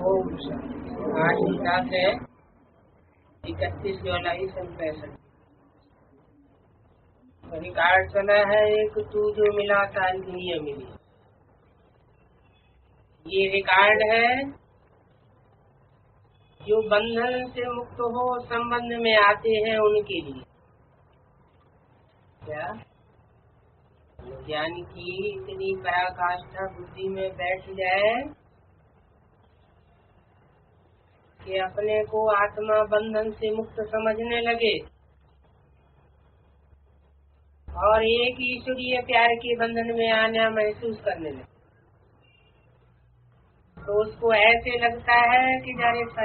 ओम शांति। आज की रात है 31 जुलाई 1965। रिकॉर्ड चला है एक तू जो मिला सारी दुनिया मिली। ये रिकॉर्ड है जो बंधन से मुक्त हो संबंध में आते हैं उनके लिए। क्या ज्ञान की इतनी पराकाष्ठा बुद्धि में बैठ जाए कि अपने को आत्मा बंधन से मुक्त समझने लगे और एक ईश्वरीय प्यार के बंधन में आना महसूस करने लगे, तो उसको ऐसे लगता है कि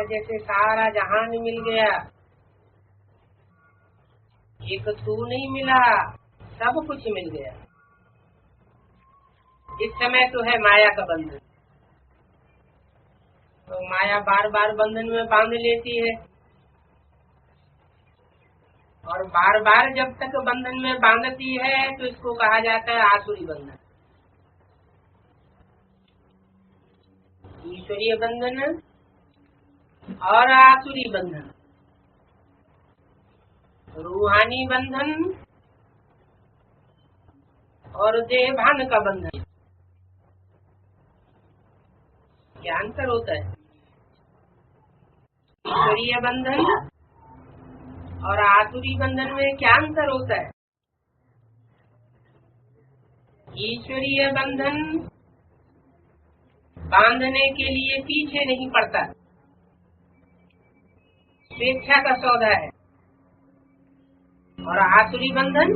जैसे सारा जहान मिल गया, एक तू नहीं मिला, सब कुछ मिल गया। इस समय तो है माया का बंधन, तो माया बार बार बंधन में बांध लेती है और बार बार जब तक बंधन में बांधती है तो इसको कहा जाता है आसुरी बंधन। ईश्वरीय बंधन और आसुरी बंधन, रूहानी बंधन और देहभान का बंधन। क्या अंतर होता है? ईश्वरीय बंधन और आसुरी बंधन में क्या अंतर होता है? ईश्वरीय बंधन बांधने के लिए पीछे नहीं पड़ता, स्वेच्छा का सौदा है, और आसुरी बंधन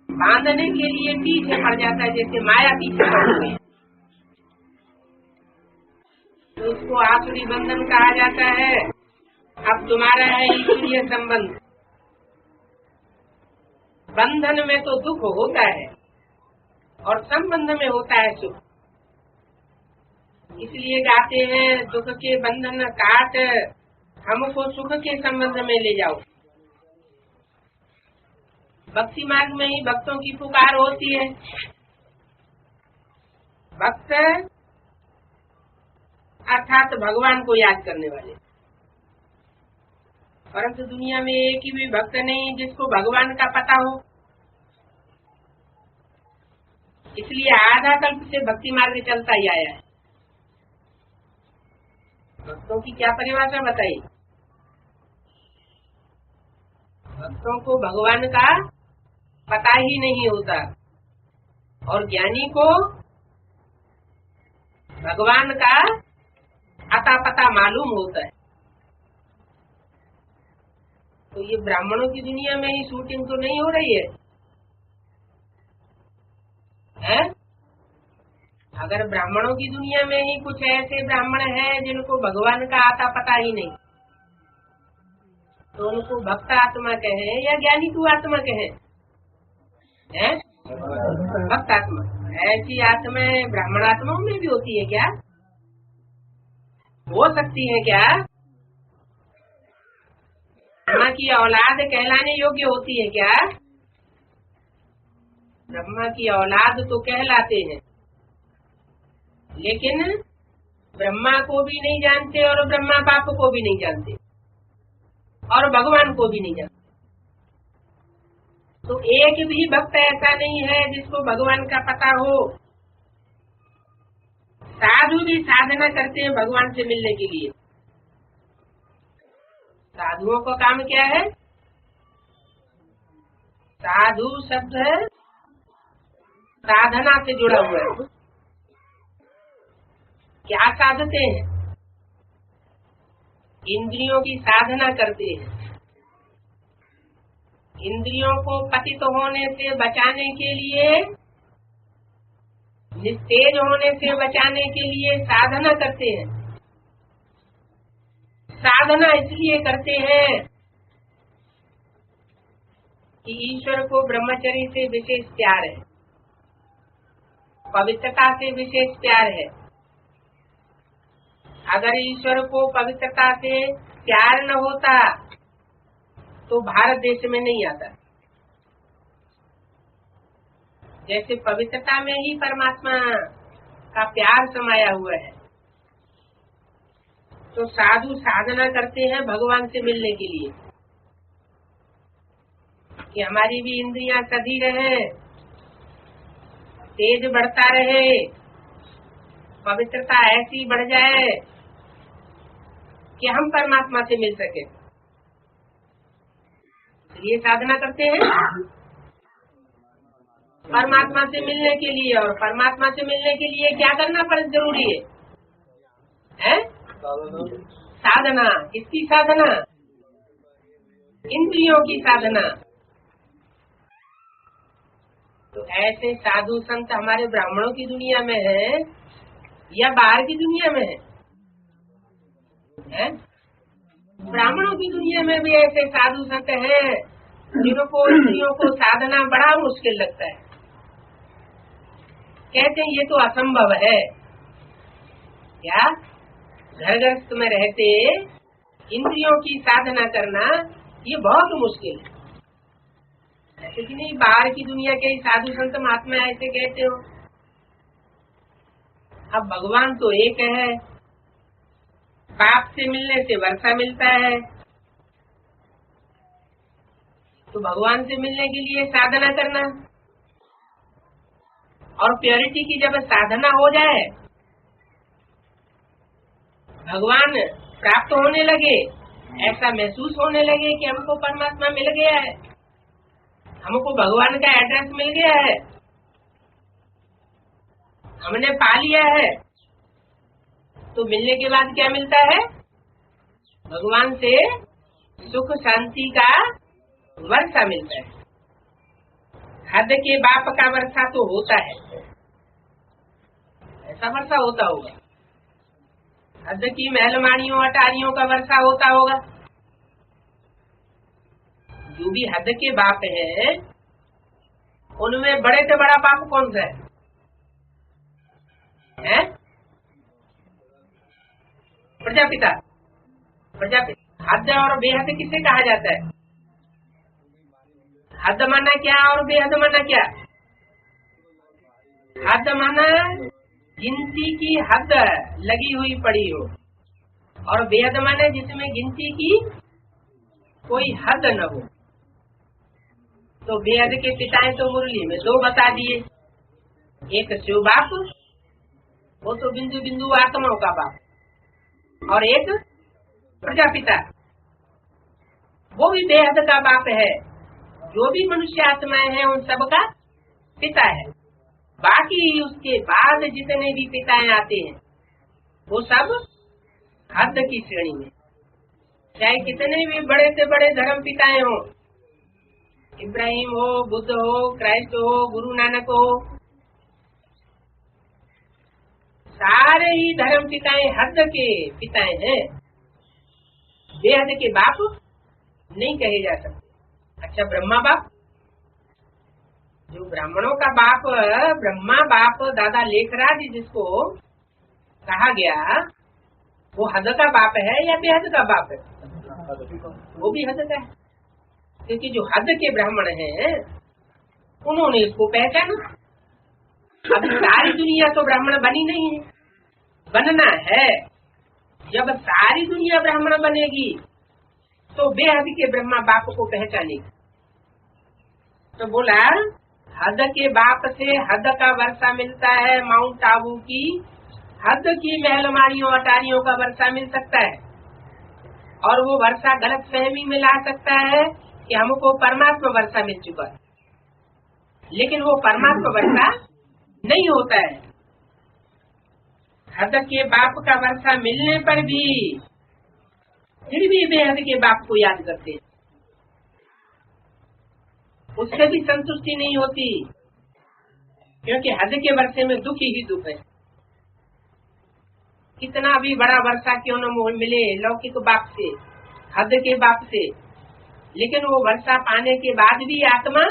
बांधने के लिए पीछे पड़ जाता है, जैसे माया पीछे पड़ गई, तो उसको आसुरी बंधन कहा जाता है। अब तुम्हारा है ईश्वरीय संबंध, बंधन में तो दुख होता है और संबंध में होता है सुख। इसलिए गाते हैं दुख के बंधन काट, हमको सुख के संबंध में ले जाओ। भक्ति मार्ग में ही भक्तों की पुकार होती है। भक्त अर्थात भगवान को याद करने वाले, परंतु दुनिया में एक ही भी भक्त नहीं जिसको भगवान का पता हो। इसलिए आधा कल्प से भक्ति मार्ग चलता ही आया है। भक्तों की क्या परिभाषा बताई? भक्तों को भगवान का पता ही नहीं होता और ज्ञानी को भगवान का अता पता मालूम होता है। तो ये ब्राह्मणों की दुनिया में ही शूटिंग तो नहीं हो रही है, हैं? अगर ब्राह्मणों की दुनिया में ही कुछ ऐसे ब्राह्मण हैं जिनको भगवान का आता पता ही नहीं, तो उनको भक्त आत्मा कहे या ज्ञानी तू आत्मा कहे, हैं? भक्त आत्मा। ऐसी आत्माएं ब्राह्मण आत्माओं में भी होती है क्या? हो सकती है क्या? ब्रह्मा की औलाद कहलाने योग्य होती है क्या? ब्रह्मा की औलाद तो कहलाते हैं, लेकिन ब्रह्मा को भी नहीं जानते और ब्रह्मा बाप को भी नहीं जानते और भगवान को भी नहीं जानते। तो एक भी भक्त ऐसा नहीं है जिसको भगवान का पता हो। साधु भी साधना करते हैं भगवान से मिलने के लिए। साधुओं का काम क्या है? साधु शब्द साधना से जुड़ा हुआ है। क्या साधते हैं? इंद्रियों की साधना करते हैं। इंद्रियों को पतित होने से बचाने के लिए, निस्तेज होने से बचाने के लिए साधना करते हैं। साधना इसलिए करते हैं कि ईश्वर को ब्रह्मचर्य से विशेष प्यार है, पवित्रता से विशेष प्यार है। अगर ईश्वर को पवित्रता से प्यार न होता तो भारत देश में नहीं आता। जैसे पवित्रता में ही परमात्मा का प्यार समाया हुआ है, तो साधु साधना करते हैं भगवान से मिलने के लिए कि हमारी भी इंद्रियां सधी रहे, तेज बढ़ता रहे, पवित्रता ऐसी बढ़ जाए कि हम परमात्मा से मिल सके। ये साधना करते हैं परमात्मा से मिलने के लिए। और परमात्मा से मिलने के लिए क्या करना पर जरूरी है? साधना। किसकी साधना? इंद्रियों की साधना। तो ऐसे साधु संत हमारे ब्राह्मणों की दुनिया में है या बाहर की दुनिया में है? ब्राह्मणों की दुनिया में भी ऐसे साधु संत हैं जिनको इंद्रियों को साधना बड़ा मुश्किल लगता है। कहते हैं ये तो असंभव है। क्या घर गृहस्थ में रहते इंद्रियों की साधना करना ये बहुत मुश्किल है। ऐसे कि नहीं बाहर की दुनिया के साधु संत महात्मा ऐसे कहते हो। अब भगवान तो एक है, बाप से मिलने से वर्षा मिलता है, तो भगवान से मिलने के लिए साधना करना। और प्योरिटी की जब साधना हो जाए, भगवान प्राप्त होने लगे, ऐसा महसूस होने लगे कि हमको परमात्मा मिल गया है, हमको भगवान का एड्रेस मिल गया है, हमने पा लिया है, तो मिलने के बाद क्या मिलता है? भगवान से सुख शांति का वर्षा मिलता है। हद के बाप का वर्षा तो होता है, ऐसा वर्षा होता होगा। हद की महलमानियों अटारियों का वर्षा होता होगा। जो भी हद के बाप है उनमें बड़े से बड़ा बाप कौन सा है? प्रजापिता। प्रजापिता। हद और बेहद किसे कहा जाता है? हद माना क्या और बेहद माना क्या? हद माना गिनती की हद लगी हुई पड़ी हो, और बेहद माने जिसमें गिनती की कोई हद न हो। तो बेहद के पिताएं तो मुरली में दो बता दिए। एक शिव बाप, वो तो बिंदु बिंदु आत्माओं का बाप, और एक प्रजापिता, वो भी बेहद का बाप है। जो भी मनुष्य आत्माएं हैं उन सब का पिता है। बाकी उसके बाद जितने भी पिताएं आते हैं वो सब हद की श्रेणी में, चाहे कितने भी बड़े से बड़े धर्म पिताएं हो, इब्राहिम हो, बुद्ध हो, क्राइस्ट हो, गुरु नानक हो, सारे ही धर्म पिताएं हद के पिताएं हैं, बेहद के बाप नहीं कहे जा सकते। अच्छा, ब्रह्मा बाप, जो ब्राह्मणों का बाप ब्रह्मा बाप दादा लेखराज जिसको कहा गया, वो हद का बाप है या बेहद का बाप है? वो भी हद का है, क्योंकि जो हद के ब्राह्मण हैं उन्होंने इसको पहचाना। अब सारी दुनिया तो ब्राह्मण बनी नहीं है, बनना है। जब सारी दुनिया ब्राह्मण बनेगी तो बेहद के ब्रह्मा बाप को पहचानेगी। तो बोला हद के बाप से हद का वर्षा मिलता है। माउंट आबू की हद की महलमानियों अटारियों का वर्षा मिल सकता है, और वो वर्षा गलत फहमी में ला सकता है कि हमको परमात्मा वर्षा मिल चुका है, लेकिन वो परमात्मा वर्षा नहीं होता है। हद के बाप का वर्षा मिलने पर भी फिर भी बेहद के बाप को याद करते हैं, उससे भी संतुष्टि नहीं होती, क्योंकि हद के वर्षे में दुख ही दुख है। कितना भी बड़ा वर्षा क्यों न मिले लौकिक बाप से, हद के बाप से, लेकिन वो वर्षा पाने के बाद भी आत्मा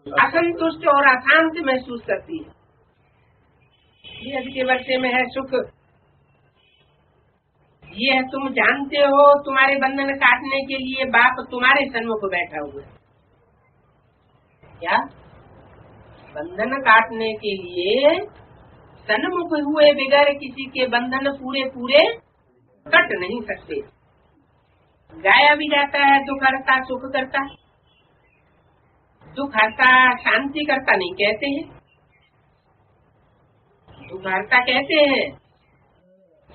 असंतुष्ट और अशांत महसूस करती है। ये हद के वर्षे में है सुख। ये है, तुम जानते हो तुम्हारे बंधन काटने के लिए बाप तुम्हारे सन्मुख बैठा हुआ है। क्या? बंधन काटने के लिए सन्मुख हुए बगैर किसी के बंधन पूरे पूरे कट नहीं सकते। गाया भी जाता है दुख हरता सुख करता, दुख हरता शांति करता नहीं कहते हैं, दुख हरता कहते हैं,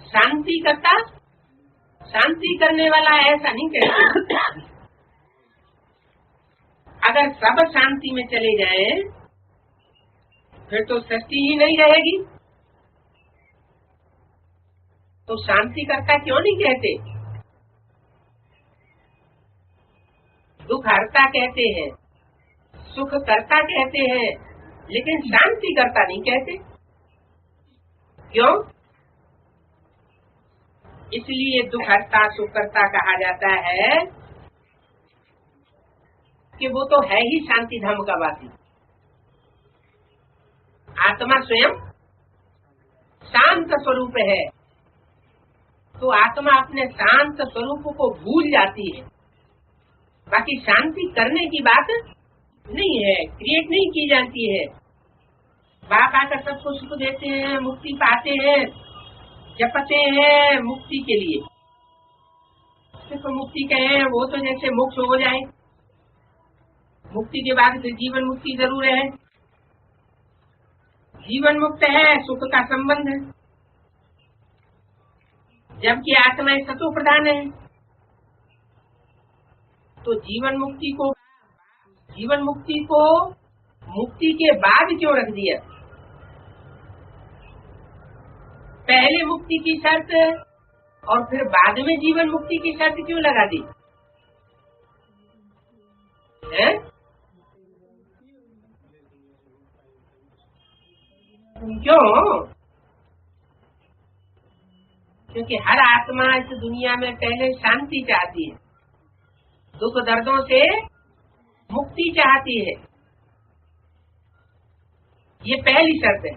शांति करता शांति करने वाला ऐसा नहीं कहते। अगर सब शांति में चले जाएं फिर तो सृष्टि ही नहीं रहेगी, तो शांति करता क्यों नहीं कहते? दुख हरता कहते हैं, सुख करता कहते हैं, लेकिन शांति करता नहीं कहते। क्यों? इसलिए दुख हरता सुख करता कहा जाता है कि वो तो है ही शांति धाम का वासी। आत्मा स्वयं शांत स्वरूप है, तो आत्मा अपने शांत स्वरूप को भूल जाती है। बाकी शांति करने की बात नहीं है, क्रिएट नहीं की जाती है। बाप आकर सबको सुख देते हैं, मुक्ति पाते हैं, जपते हैं मुक्ति के लिए। सिर्फ मुक्ति कहे वो तो जैसे मोक्ष हो जाए, मुक्ति के बाद फिर जीवन मुक्ति जरूर है। जीवन मुक्त है, सुख का संबंध है, जबकि आत्मा सतो प्रधान है। तो जीवन मुक्ति को मुक्ति के बाद क्यों रख दिया? पहले मुक्ति की शर्त और फिर बाद में जीवन मुक्ति की शर्त क्यों लगा दी है? क्यों? क्योंकि हर आत्मा इस दुनिया में पहले शांति चाहती है, दुख दर्दों से मुक्ति चाहती है। ये पहली शर्त है।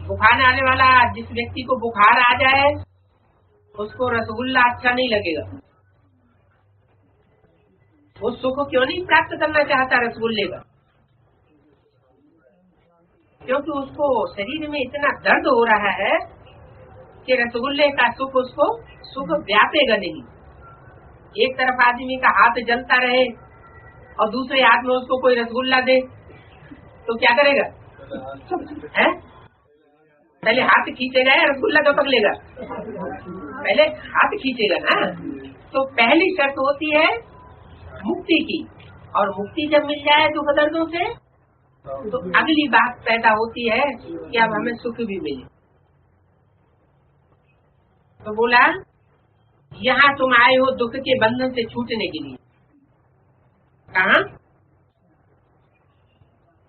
बुखार आने वाला जिस व्यक्ति को बुखार आ जाए उसको रसगुल्ला अच्छा नहीं लगेगा। वो सुख क्यों नहीं प्राप्त करना चाहता रसगुल्ले का? क्योंकि उसको शरीर में इतना दर्द हो रहा है कि रसगुल्ले का सुख उसको सुख व्यापेगा नहीं। एक तरफ आदमी का हाथ जलता रहे और दूसरे हाथ में उसको कोई रसगुल्ला दे तो क्या करेगा? है? पहले हाथ खींचेगा या रसगुल्ला तो पकड़ेगा? पहले हाथ खींचेगा ना। तो पहली शर्त होती है मुक्ति की, और मुक्ति जब मिल जाए दुख दर्दों से तो अगली बात पैदा होती है कि अब हमें सुख भी मिले। तो बोला यहाँ तुम आए हो दुख के बंधन से छूटने के लिए। कहाँ?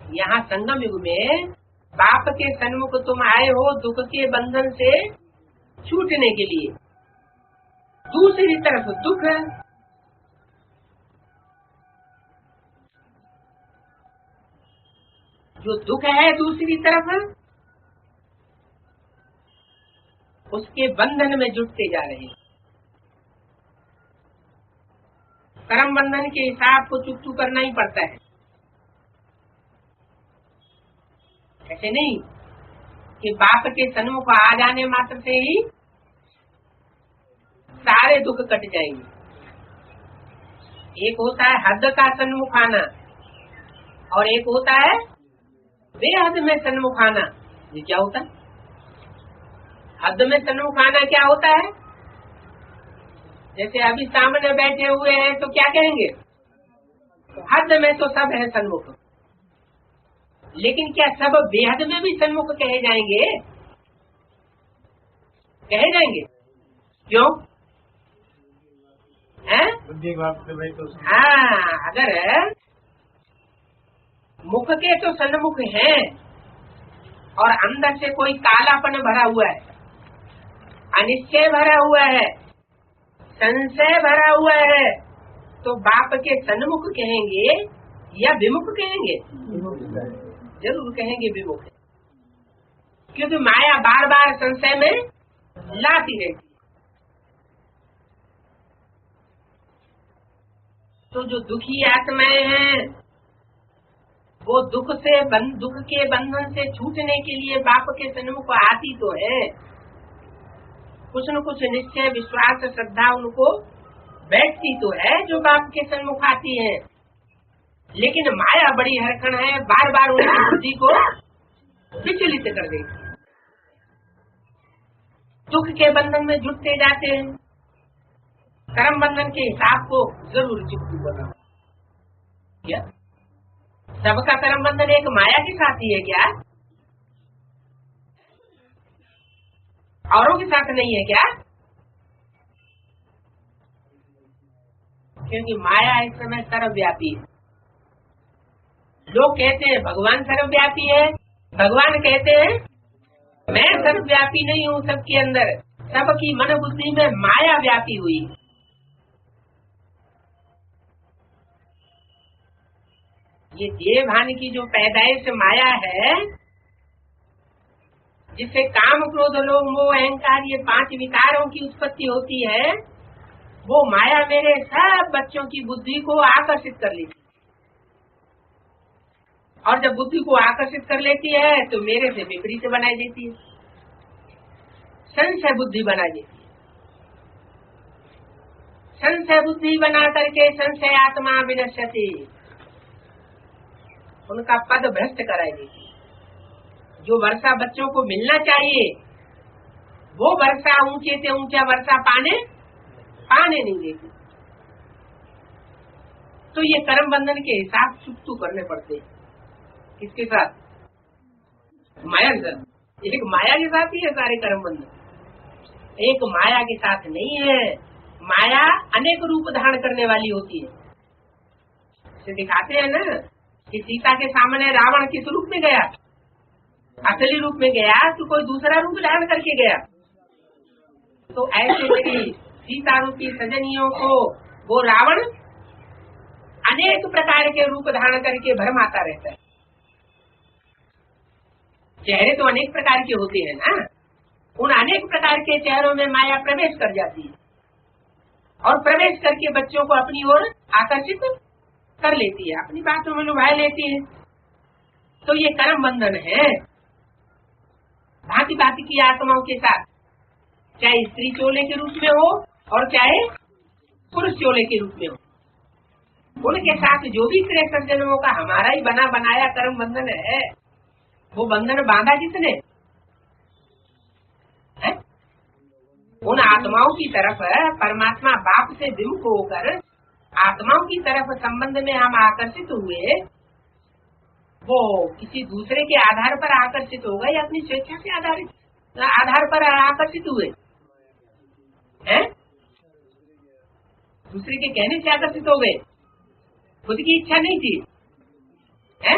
यहाँ संगम युग में बाप के सन्मुख तुम आए हो दुख के बंधन से छूटने के लिए। दूसरी तरफ दुख, जो दुख है दूसरी तरफ उसके बंधन में जुटते जा रहे हैं। कर्म बंधन के हिसाब को चुकतू करना ही पड़ता है। ऐसे नहीं कि बाप के सन्मुख आ जाने मात्र से ही सारे दुख कट जाएंगे। एक होता है हद का सन्मुख आना और एक होता है बेहद में सन्मुख आना। ये क्या होता है? हद में सन्मुख आना क्या होता है? जैसे अभी सामने बैठे हुए हैं तो क्या कहेंगे? तो हद में तो सब है सन्मुख, लेकिन क्या सब बेहद में भी सन्मुख कहे जाएंगे? कहे जाएंगे? क्यों? है? हाँ, अगर मुख के तो सन्मुख हैं और अंदर से कोई कालापन भरा हुआ है, अनिश्चय भरा हुआ है, संशय भरा हुआ है, तो बाप के सन्मुख कहेंगे या विमुख कहेंगे? जरूर कहेंगे विमुख, क्योंकि माया बार बार संशय में लाती रहती। तो जो दुखी आत्माएं हैं वो दुख के बंधन से छूटने के लिए बाप के सन्मुख आती तो है, कुछ न कुछ निश्चय विश्वास श्रद्धा उनको बैठती तो है जो बाप के सन्मुख आती है, लेकिन माया बड़ी हरखण है, बार बार उनकी बुद्धि को विचलित कर देती है, दुख के बंधन में जुटते जाते हैं। कर्म बंधन के हिसाब को जरूर चुकती बनाओ। क्या सबका कर्म बंधन एक माया के साथ ही है क्या? औरों के साथ नहीं है क्या? क्योंकि माया इस समय सर्वव्यापी है। लोग कहते हैं भगवान सर्वव्यापी है, भगवान कहते हैं मैं सर्वव्यापी नहीं हूँ, सबके अंदर सबकी मन बुद्धि में माया व्यापी हुई है। ये देह भान की जो पैदाइश माया है, जिससे काम क्रोध लोभ मोह अहंकार ये 5 विकारों की उत्पत्ति होती है, वो माया मेरे सब बच्चों की बुद्धि को आकर्षित कर लेती है। और जब बुद्धि को आकर्षित कर लेती है तो मेरे से विपरीत बनाई देती है, संशय बुद्धि बना देती है। संशय बुद्धि बना करके संशय आत्मा विनश्यति, उनका पद भ्रष्ट कराई देती है। जो वर्षा बच्चों को मिलना चाहिए वो वर्षा ऊंचे से ऊंचा वर्षा पाने नहीं देती। तो ये कर्म बंधन के हिसाब चुकतू करने पड़ते हैं। किसके साथ? माया के साथ। एक माया के साथ ही है सारे कर्म बंधन, एक माया के साथ नहीं है। माया अनेक रूप धारण करने वाली होती है। इसे दिखाते हैं ना कि सीता के सामने रावण किस रूप में गया? असली रूप में गया तो कोई दूसरा रूप धारण करके गया। तो ऐसे मेरी सीता रूपी सजनियों को वो रावण अनेक प्रकार के रूप धारण करके भरमाता रहता है। चेहरे तो अनेक प्रकार के होते हैं ना, उन अनेक प्रकार के चेहरों में माया प्रवेश कर जाती है और प्रवेश करके बच्चों को अपनी ओर आकर्षित कर लेती है, अपनी बातों में लुभा लेती है। तो ये कर्म बंधन है भांति भांति की आत्माओं के साथ, चाहे स्त्री चोले के रूप में हो और चाहे पुरुष चोले के रूप में हो। उनके साथ जो भी 63 जन्मों का हमारा ही बना बनाया कर्म बंधन है, वो बंधन बांधा किसने है? उन आत्माओं की तरफ परमात्मा बाप से विमुख होकर आत्माओं की तरफ संबंध में हम आकर्षित हुए, वो किसी दूसरे के आधार पर आकर्षित हो गए या अपनी स्वेच्छा के आधार पर आकर्षित हुए हैं? दूसरे के कहने से आकर्षित हो गए, खुद की इच्छा नहीं थी है?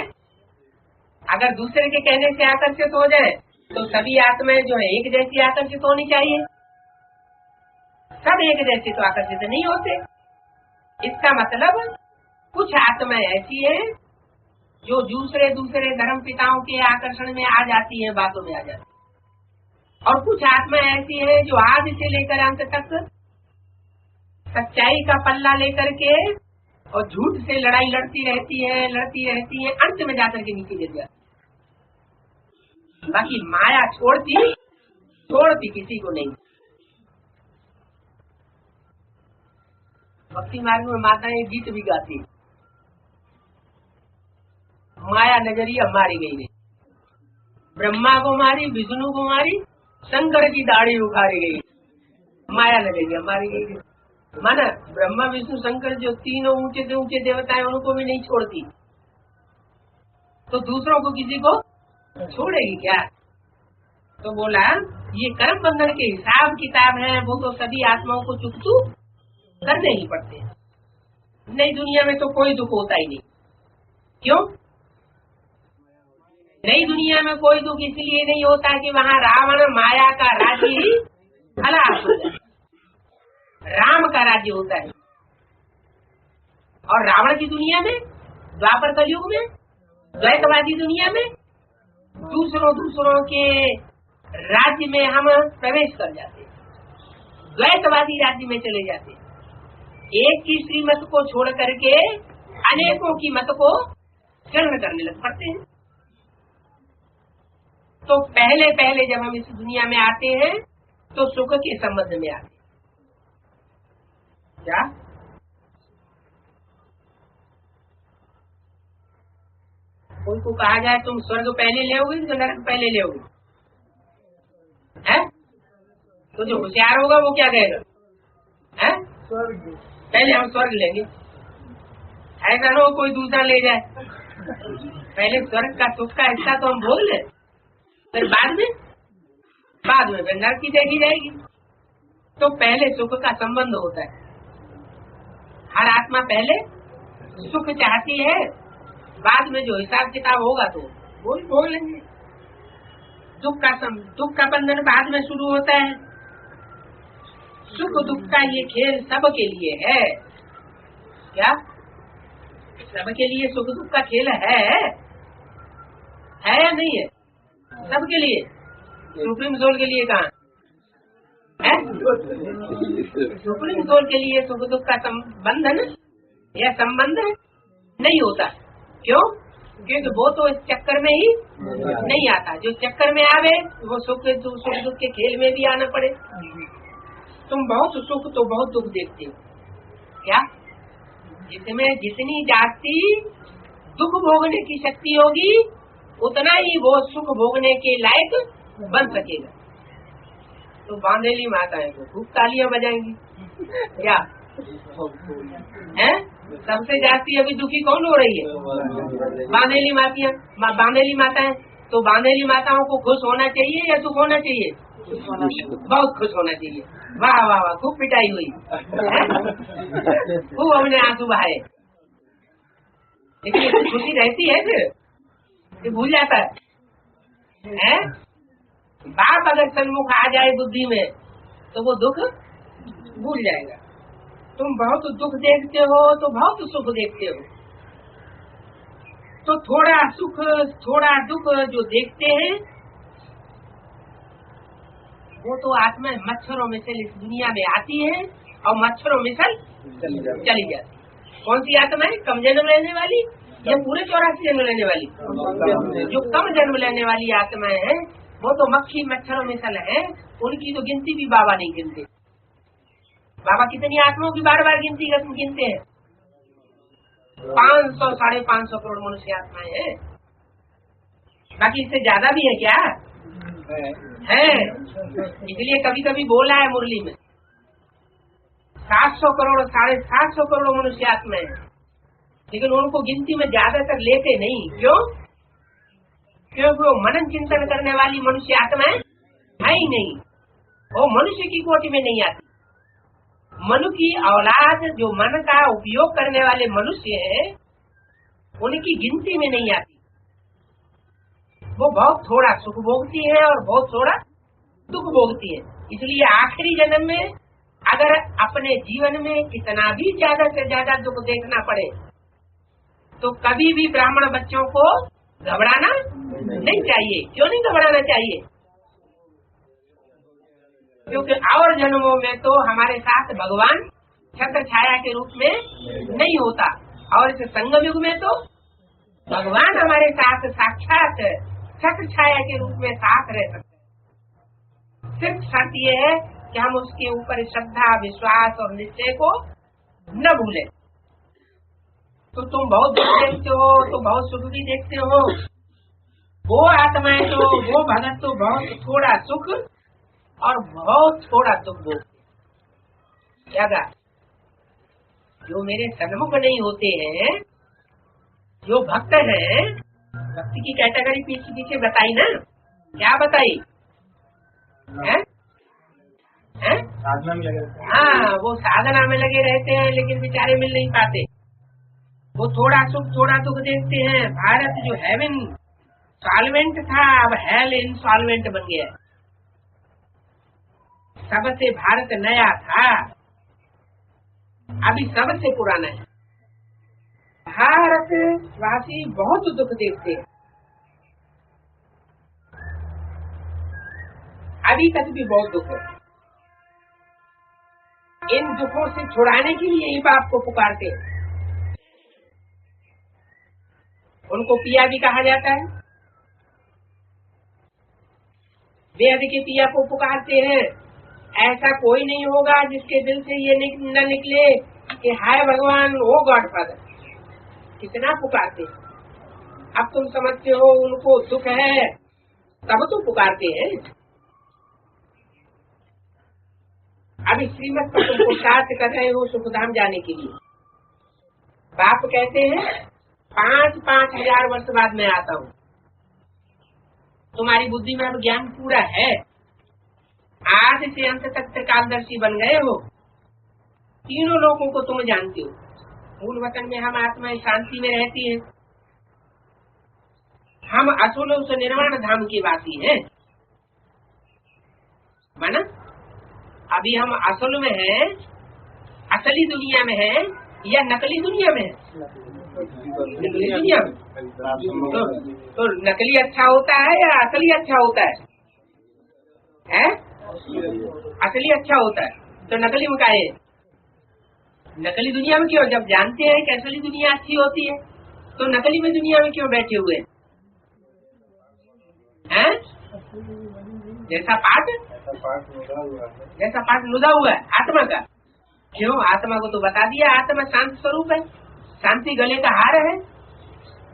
अगर दूसरे के कहने से आकर्षित हो जाए तो सभी आत्माएं जो है एक जैसी आकर्षित होनी चाहिए। सब एक जैसे तो आकर्षित नहीं होते। इसका मतलब कुछ आत्माएं ऐसी है जो दूसरे धर्म पिताओं के आकर्षण में आ जाती है, बातों में आ जाती है, और कुछ आत्माएं ऐसी है जो आदि से लेकर अंत तक सच्चाई का पल्ला लेकर के और झूठ से लड़ाई लड़ती रहती है, अंत में जाकर के नीचे गिर जाती। बाकी माया छोड़ती किसी को नहीं। भक्ति मार्ग में माताएं गीत भी गाती, माया नजरिया मारी गई नहीं, ब्रह्मा को मारी, विष्णु को मारी, शंकर की दाढ़ी उखाड़ी गई, माया नजरिया मारी गई। माना ब्रह्मा विष्णु शंकर जो तीनों ऊंचे से ऊंचे देवता है उनको भी नहीं छोड़ती, तो दूसरों को किसी को छोड़ेगी क्या? तो बोला ये कर्म बंधन के हिसाब किताब है, वो तो सभी आत्माओं को चुकतू करने ही पड़ते हैं। नई दुनिया में तो कोई दुख होता ही नहीं। क्यों? नई दुनिया में कोई दुख इसलिए नहीं होता कि वहाँ रावण माया का राज्य ही हलाक हो जाए। राम का राज्य होता है। और रावण की दुनिया में, द्वापर कलयुग में, द्वैतवादी दुनिया में दूसरों के राज्य में हम प्रवेश कर जाते, द्वैतवादी राज्य में चले जाते, एक की श्रीमत को छोड़ करके अनेकों की मत को ग्रहण करने लग पड़ते हैं। तो पहले जब हम इस दुनिया में आते हैं तो सुख के संबंध में आते। क्या कोई को कहा जाए तुम स्वर्ग पहले लेओगे तो नरक पहले लेओगे, है? तो जो होशियार होगा वो क्या कहेगा, है? पहले हम स्वर्ग लेंगे। ऐसा ना हो कोई दूसरा ले जाए, पहले स्वर्ग का सुख का हिस्सा तो हम भोग ले, फिर बाद में फिर नरक की देखी जाएगी। तो पहले सुख का संबंध होता है। हर आत्मा पहले सुख चाहती है, बाद में जो हिसाब किताब होगा तो वो भी भोग लेंगे। दुख का बंधन बाद में शुरू होता है। सुख दुख का ये खेल सबके लिए है। क्या सबके लिए सुख दुख का खेल है या नहीं है? सबके लिए। सुप्रीम सोल के लिए कहाँ है? सुप्रीम सोल के लिए सुख दुख का बंधन या संबंध नहीं होता। क्यों? क्योंकि वो तो इस चक्कर में ही नहीं आता। जो चक्कर में आवे वो सुख दुख के खेल में भी आना पड़े। तुम बहुत सुख तो बहुत दुख देखते हो। क्या? जिसमें जितनी जाती दुख भोगने की शक्ति होगी उतना ही वो सुख भोगने के लायक बन सकेगा। तो बांधेली माताएं को खूब तालियां बजाएंगी। क्या है? सबसे जाती अभी दुखी कौन हो रही है? बांधेली माताएं। तो बांधेली माताओं को खुश होना चाहिए या दुख होना चाहिए? बहुत खुश होना चाहिए। वाह वाह वाह, खूब पिटाई हुई, खूब हमने आंसू बहाए। लेकिन इतनी खुशी रहती है फिर भूल जाता है? बाप अगर सन्मुख आ जाए बुद्धि में तो वो दुख भूल जाएगा। तुम बहुत दुख देखते हो तो बहुत सुख देखते हो। तो थोड़ा सुख थोड़ा दुख जो देखते हैं वो तो आत्मा मच्छरों में से इस दुनिया में आती है और मच्छरों में से चली जाती। कौन सी आत्मा है? कम जन्म लेने वाली या पूरे 84 जन्म लेने वाली? जो कम जन्म लेने वाली आत्माएं हैं वो तो मक्खी मच्छरों में सल है। उनकी तो गिनती भी बाबा नहीं गिनते। बाबा कितनी आत्माओं की बार बार गिनते हैं? 500 550 करोड़ मनुष्य आत्माएं हैं। बाकी इससे ज्यादा भी है क्या? है। इसलिए कभी कभी बोला है मुरली में 700 करोड़ 750 करोड़ मनुष्य आत्माएं हैं। लेकिन उनको गिनती में ज्यादातर लेते नहीं। क्यों? क्योंकि वो मनन चिंतन करने वाली मनुष्य आत्माएं है ही नहीं। वो मनुष्य की कोटि में नहीं आती। मनु की औलाद जो मन का उपयोग करने वाले मनुष्य हैं उनकी गिनती में नहीं आती। वो बहुत थोड़ा सुख भोगती है और बहुत थोड़ा दुख भोगती है। इसलिए आखिरी जन्म में अगर अपने जीवन में कितना भी ज्यादा से ज्यादा दुख देखना पड़े तो कभी भी ब्राह्मण बच्चों को घबराना नहीं चाहिए। क्यों नहीं घबराना चाहिए? क्योंकि और जन्मों में तो हमारे साथ भगवान छत्र छाया के रूप में नहीं होता और इस संगम युग में तो भगवान हमारे साथ साक्षात छत्र छाया के रूप में साथ रह सकते हैं। सिर्फ शर्त ये है कि हम उसके ऊपर श्रद्धा विश्वास और निश्चय को न भूलें। तो तुम बहुत दुख देखते हो तो बहुत सुख भी देखते हो। वो आत्माएं तो वो भगत तो बहुत थोड़ा सुख और बहुत थोड़ा दुख भोगते। क्या? जो मेरे सन्मुख नहीं होते हैं, जो भक्त हैं, भक्ति की कैटेगरी पीछे बताई ना? क्या बताई? साधना में लगे रहते हैं। हाँ, वो साधना में लगे रहते हैं लेकिन बेचारे मिल नहीं पाते। वो थोड़ा सुख थोड़ा दुख देखते हैं। भारत जो हेवन सॉल्वेंट था अब हेल इंसॉल्वेंट बन गया। सबसे भारत नया था, अभी सबसे पुराना है। भारत वासी बहुत दुख देखते हैं, अभी तक भी बहुत दुख है। इन दुखों से छुड़ाने के लिए ही बाप को पुकारते हैं। उनको पिया भी कहा जाता है। बेहद के पिया को पुकारते हैं ऐसा कोई नहीं होगा जिसके दिल से ये न निकले कि हाय भगवान ओ गॉडफादर। कितना पुकारते हैं। अब तुम समझते हो उनको दुख है तब तो पुकारते हैं। अभी श्रीमत पर तुम पुरुषार्थ कर रहे हो सुखधाम जाने के लिए। बाप कहते हैं 5-5 हजार वर्ष बाद मैं आता हूँ। तुम्हारी बुद्धि में अब ज्ञान पूरा है, आदि से अंत तक त्रिकालदर्शी बन गए हो। तीनों लोगों को तुम जानते हो। मूल वतन में हम आत्माएं शांति में रहती हैं। हम असुल उस निर्वाण धाम की वासी हैं। माना अभी हम असल में हैं, असली दुनिया में हैं या नकली दुनिया में हैं? नकली दुनिया में। तो नकली अच्छा होता है या असली अच्छा होता है? असली अच्छा होता है। तो नकली में काहे? नकली दुनिया में क्यों? जब जानते हैं कि असली दुनिया अच्छी होती है तो नकली में दुनिया में क्यों बैठे हुए हैं? जैसा पाठ नुदा हुआ है आत्मा का। क्यों? आत्मा को तो बता दिया आत्मा शांत स्वरूप है। शांति गले का हार है,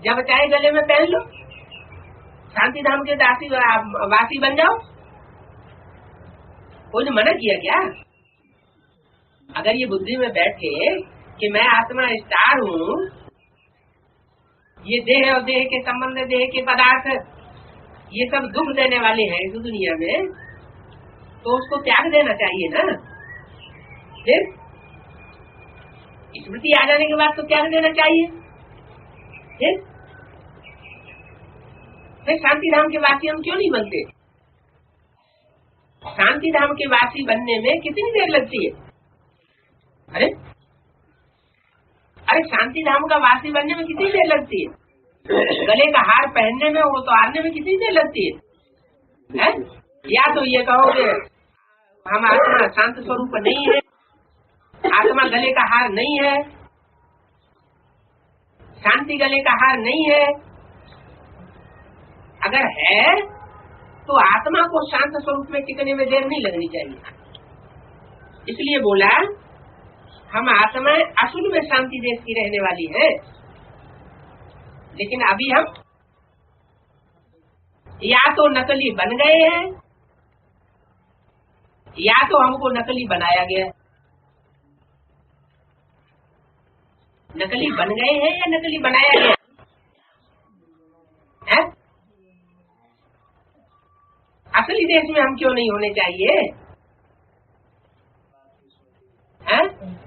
जब चाहे गले में पहन लो। शांति धाम के दासी वासी बन जाओ। कोई ने मना किया क्या? अगर ये बुद्धि में बैठे कि मैं आत्मा स्टार हूँ, ये देह और देह के संबंध, देह के पदार्थ ये सब दुख देने वाले हैं इस दुनिया में, तो उसको त्याग देना चाहिए ना। फिर स्मृति आ जाने के बाद तो त्याग देना चाहिए। फिर शांति धाम के वासी हम क्यों नहीं बनते? शांति धाम के वासी बनने में कितनी देर लगती है? अरे शांति धाम का वासी बनने में कितनी देर लगती है? गले का हार पहनने में, वो तो आने में कितनी देर लगती है? या तो ये कहोगे हम आत्मा शांत स्वरूप नहीं है, आत्मा गले का हार नहीं है, शांति गले का हार नहीं है। अगर है तो आत्मा को शांत स्वरूप में टिकने में देर नहीं लगनी चाहिए। इसलिए बोला हम आत्माएं असुल में शांति देश की रहने वाली है। लेकिन अभी हम या तो नकली बन गए हैं या तो हमको नकली बनाया गया। नकली बन गए हैं या नकली बनाया गया है? असली देश में हम क्यों नहीं होने चाहिए?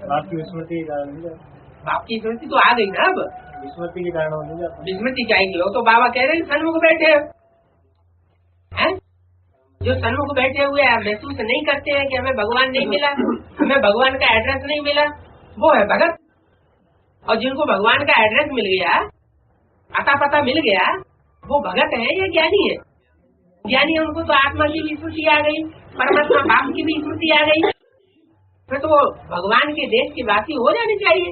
बाप की विस्मृति के कारण। बाप की स्मृति तो आ गई ना। अब विस्मृति के कारण हो जाता। विस्मृति चाहिए हो तो बाबा कह रहे हैं सन्मुख बैठे हैं, जो सन्मुख बैठे हुए हैं महसूस नहीं करते हैं कि हमें भगवान नहीं मिला, हमें भगवान का एड्रेस नहीं मिला, वो है भगत। और जिनको भगवान का एड्रेस मिल गया, अता पता मिल गया, वो भगत है या ज्ञानी है? ज्ञानी है, उनको तो आत्मा की भी स्मृति आ गई, परमात्मा बाप की भी स्मृति आ गई, फिर तो भगवान के देश के वासी हो जाने चाहिए।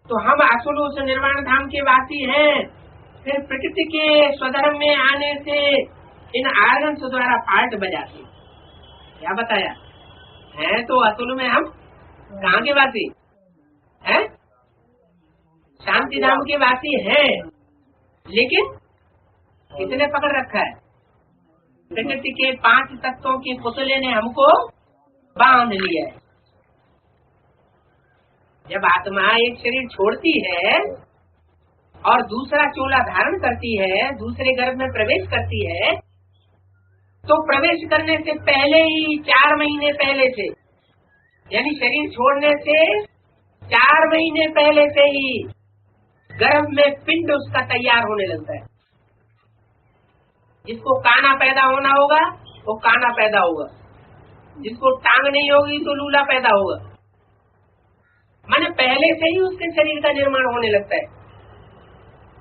तो हम असुल उस निर्वाण धाम के वासी हैं। फिर प्रकृति के स्वधर्म में आने से इन आर्गन्स द्वारा पार्ट बजाते। क्या बताया है? तो असुल में हम कहाँ के वासी हैं? शांति धाम के वासी हैं, लेकिन किसने पकड़ रखा है? प्रकृति के 5 तत्वों के पुतले ने हमको बांध लिया है। जब आत्मा एक शरीर छोड़ती है और दूसरा चोला धारण करती है, दूसरे गर्भ में प्रवेश करती है, तो प्रवेश करने से पहले ही 4 महीने पहले से, यानी शरीर छोड़ने से 4 महीने पहले से ही गर्भ में पिंड उसका तैयार होने लगता है। जिसको काना पैदा होना होगा वो काना पैदा होगा, जिसको टांग नहीं होगी तो लूला पैदा होगा। माने पहले से ही उसके शरीर का निर्माण होने लगता है।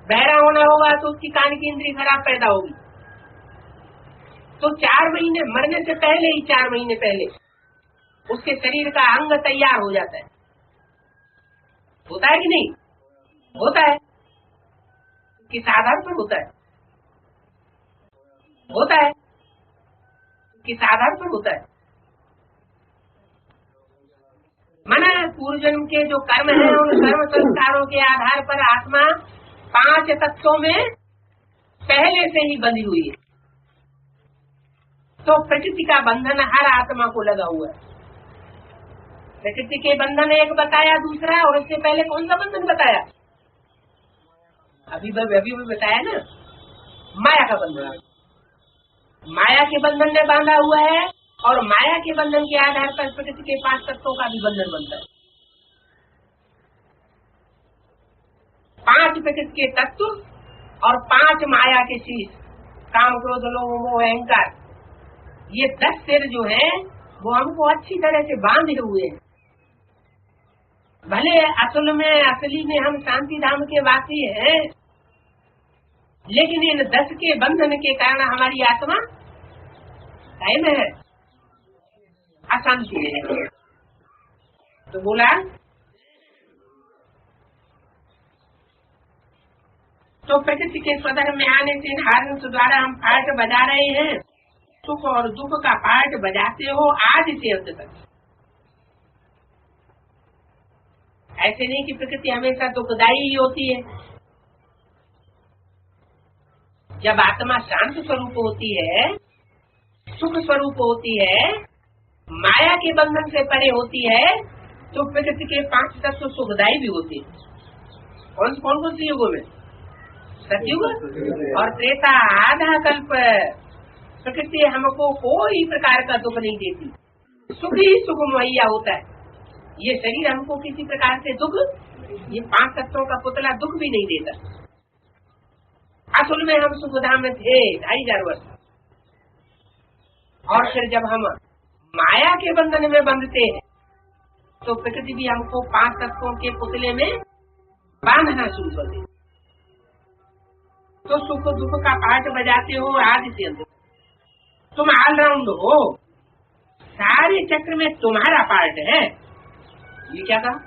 बहरा होना होगा तो उसकी कान की इंद्री खराब पैदा होगी। तो 4 महीने मरने से पहले ही, 4 महीने पहले उसके शरीर का अंग तैयार हो जाता है। होता है कि नहीं? होता है। किस आधार पर होता है? होता है। किस आधार पर होता है? माना पूर्व जन्म के जो कर्म है उन कर्म संस्कारों के आधार पर आत्मा 5 तत्वों में पहले से ही बंधी हुई है। तो प्रकृति का बंधन हर आत्मा को लगा हुआ है। प्रकृति के बंधन एक बताया, दूसरा और उससे पहले कौन सा बंधन बताया? अभी बताया ना, माया का बंधन। माया के बंधन में बांधा हुआ है और माया के बंधन के आधार पर प्रकृति के 5 तत्वों का भी बंधन बनता है। 5 प्रकृति के तत्व और 5 माया के शीश, काम क्रोध लोभ मोह अहंकार, ये 10 सिर जो हैं वो हमको अच्छी तरह से बांधे हुए हैं। भले असली में हम शांति धाम के वासी हैं, लेकिन इन 10 के बंधन के कारण हमारी आत्मा कायम है, अशांति है। तो बोला तो प्रकृति के स्वधर्म में आने से इन हार्मोन्स द्वारा हम पार्ट बजा रहे हैं। सुख और दुख का पार्ट बजाते हो आज से अंत तक। ऐसे नहीं कि प्रकृति हमेशा दुखदायी ही होती है। जब आत्मा शांत स्वरूप होती है, सुख स्वरूप होती है, माया के बंधन से परे होती है, तो प्रकृति के 5 तत्व सुखदायी भी होते हैं। कौन से युगों में? सतयुग और त्रेता आधा कल्प प्रकृति हमको कोई प्रकार का दुख नहीं देती, सुख ही सुख मुहैया होता है। ये शरीर हमको किसी प्रकार से दुख, ये 5 तत्वों का पुतला दुख भी नहीं देता। असल में हम सुखधाम में थे 2500 वर्ष, और फिर जब हम माया के बंधन में बंधते हैं तो प्रकृति भी हमको 5 तत्वों के पुतले में बांधना शुरू कर देती। तो सुख दुख का पाठ बजाते हो आदि से अंत। तुम ऑलराउंड हो, सारे चक्र में तुम्हारा पार्ट है। ये क्या कहा?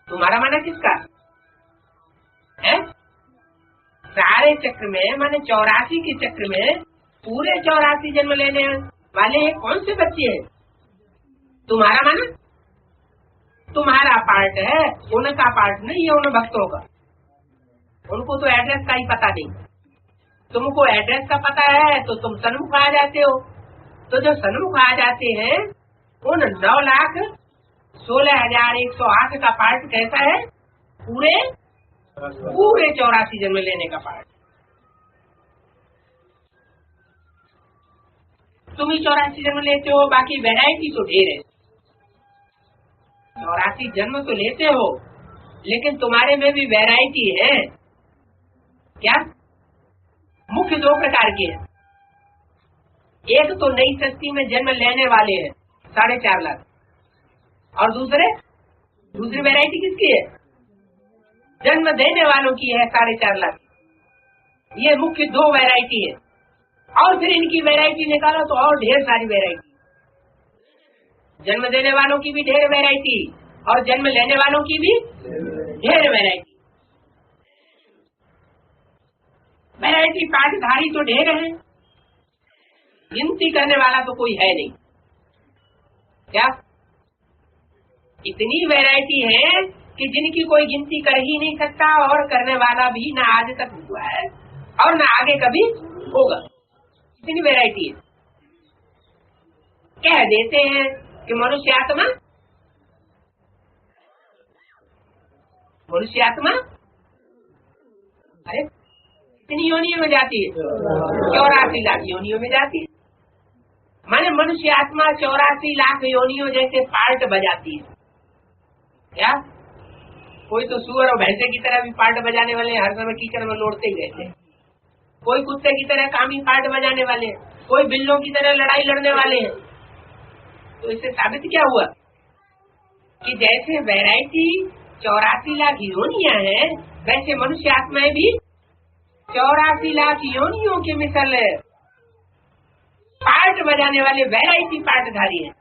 तुम्हारा माना किसका है? सारे चक्र में माने 84 के चक्र में पूरे 84 जन्म लेने वाले कौन से बच्चे हैं? तुम्हारा माना तुम्हारा पार्ट है, उनका पार्ट नहीं है। उन भक्तों का, उनको तो एड्रेस का ही पता नहीं। तुमको एड्रेस का पता है तो तुम सन्मुख आ जाते हो। तो जो सन्मुख आ जाते हैं उन 9,16,108 का पार्ट कैसा है? पूरे 84 जन्म लेने का पार्ट। तुम ही 84 जन्म लेते हो, बाकी वैरायटी तो ढेर है। 84 जन्म तो लेते हो, लेकिन तुम्हारे में भी वैरायटी है। क्या? मुख्य 2 प्रकार के हैं। एक तो नई सृष्टि में जन्म लेने वाले हैं 4.5 लाख, और दूसरी वैरायटी किसकी है? जन्म देने वालों की है 4.5 लाख। ये मुख्य 2 वैरायटी है, और फिर इनकी वैरायटी निकालो तो और ढेर सारी वैरायटी। जन्म देने वालों की भी ढेर वैरायटी और जन्म लेने वालों की भी ढेर वैरायटी। वैरायटी पाठधारी तो ढेर है, गिनती करने वाला तो कोई है नहीं। क्या? इतनी वैरायटी है कि जिनकी कोई गिनती कर ही नहीं सकता, और करने वाला भी ना आज तक हुआ है और ना आगे कभी होगा। इतनी वैरायटी है। कह देते हैं कि मनुष्य आत्मा अरे कितनी योनियों में जाती है? 84 लाख योनियों में जाती है। माने मनुष्य आत्मा 84 लाख योनियों जैसे पार्ट बजाती है। क्या? कोई तो सुअर और भैंसे की तरह भी पार्ट बजाने वाले हर समय कीचड़ में लौटते ही रहते हैं। कोई कुत्ते की तरह कामी पार्ट बजाने वाले हैं, कोई बिल्लों की तरह लड़ाई लड़ने वाले हैं। तो इससे साबित क्या हुआ कि जैसे वैरायटी 84 लाख योनियां हैं, वैसे मनुष्य आत्माएं भी 84 लाख योनियों के मिसल पार्ट बजाने वाले वैरायटी पार्टधारी हैं।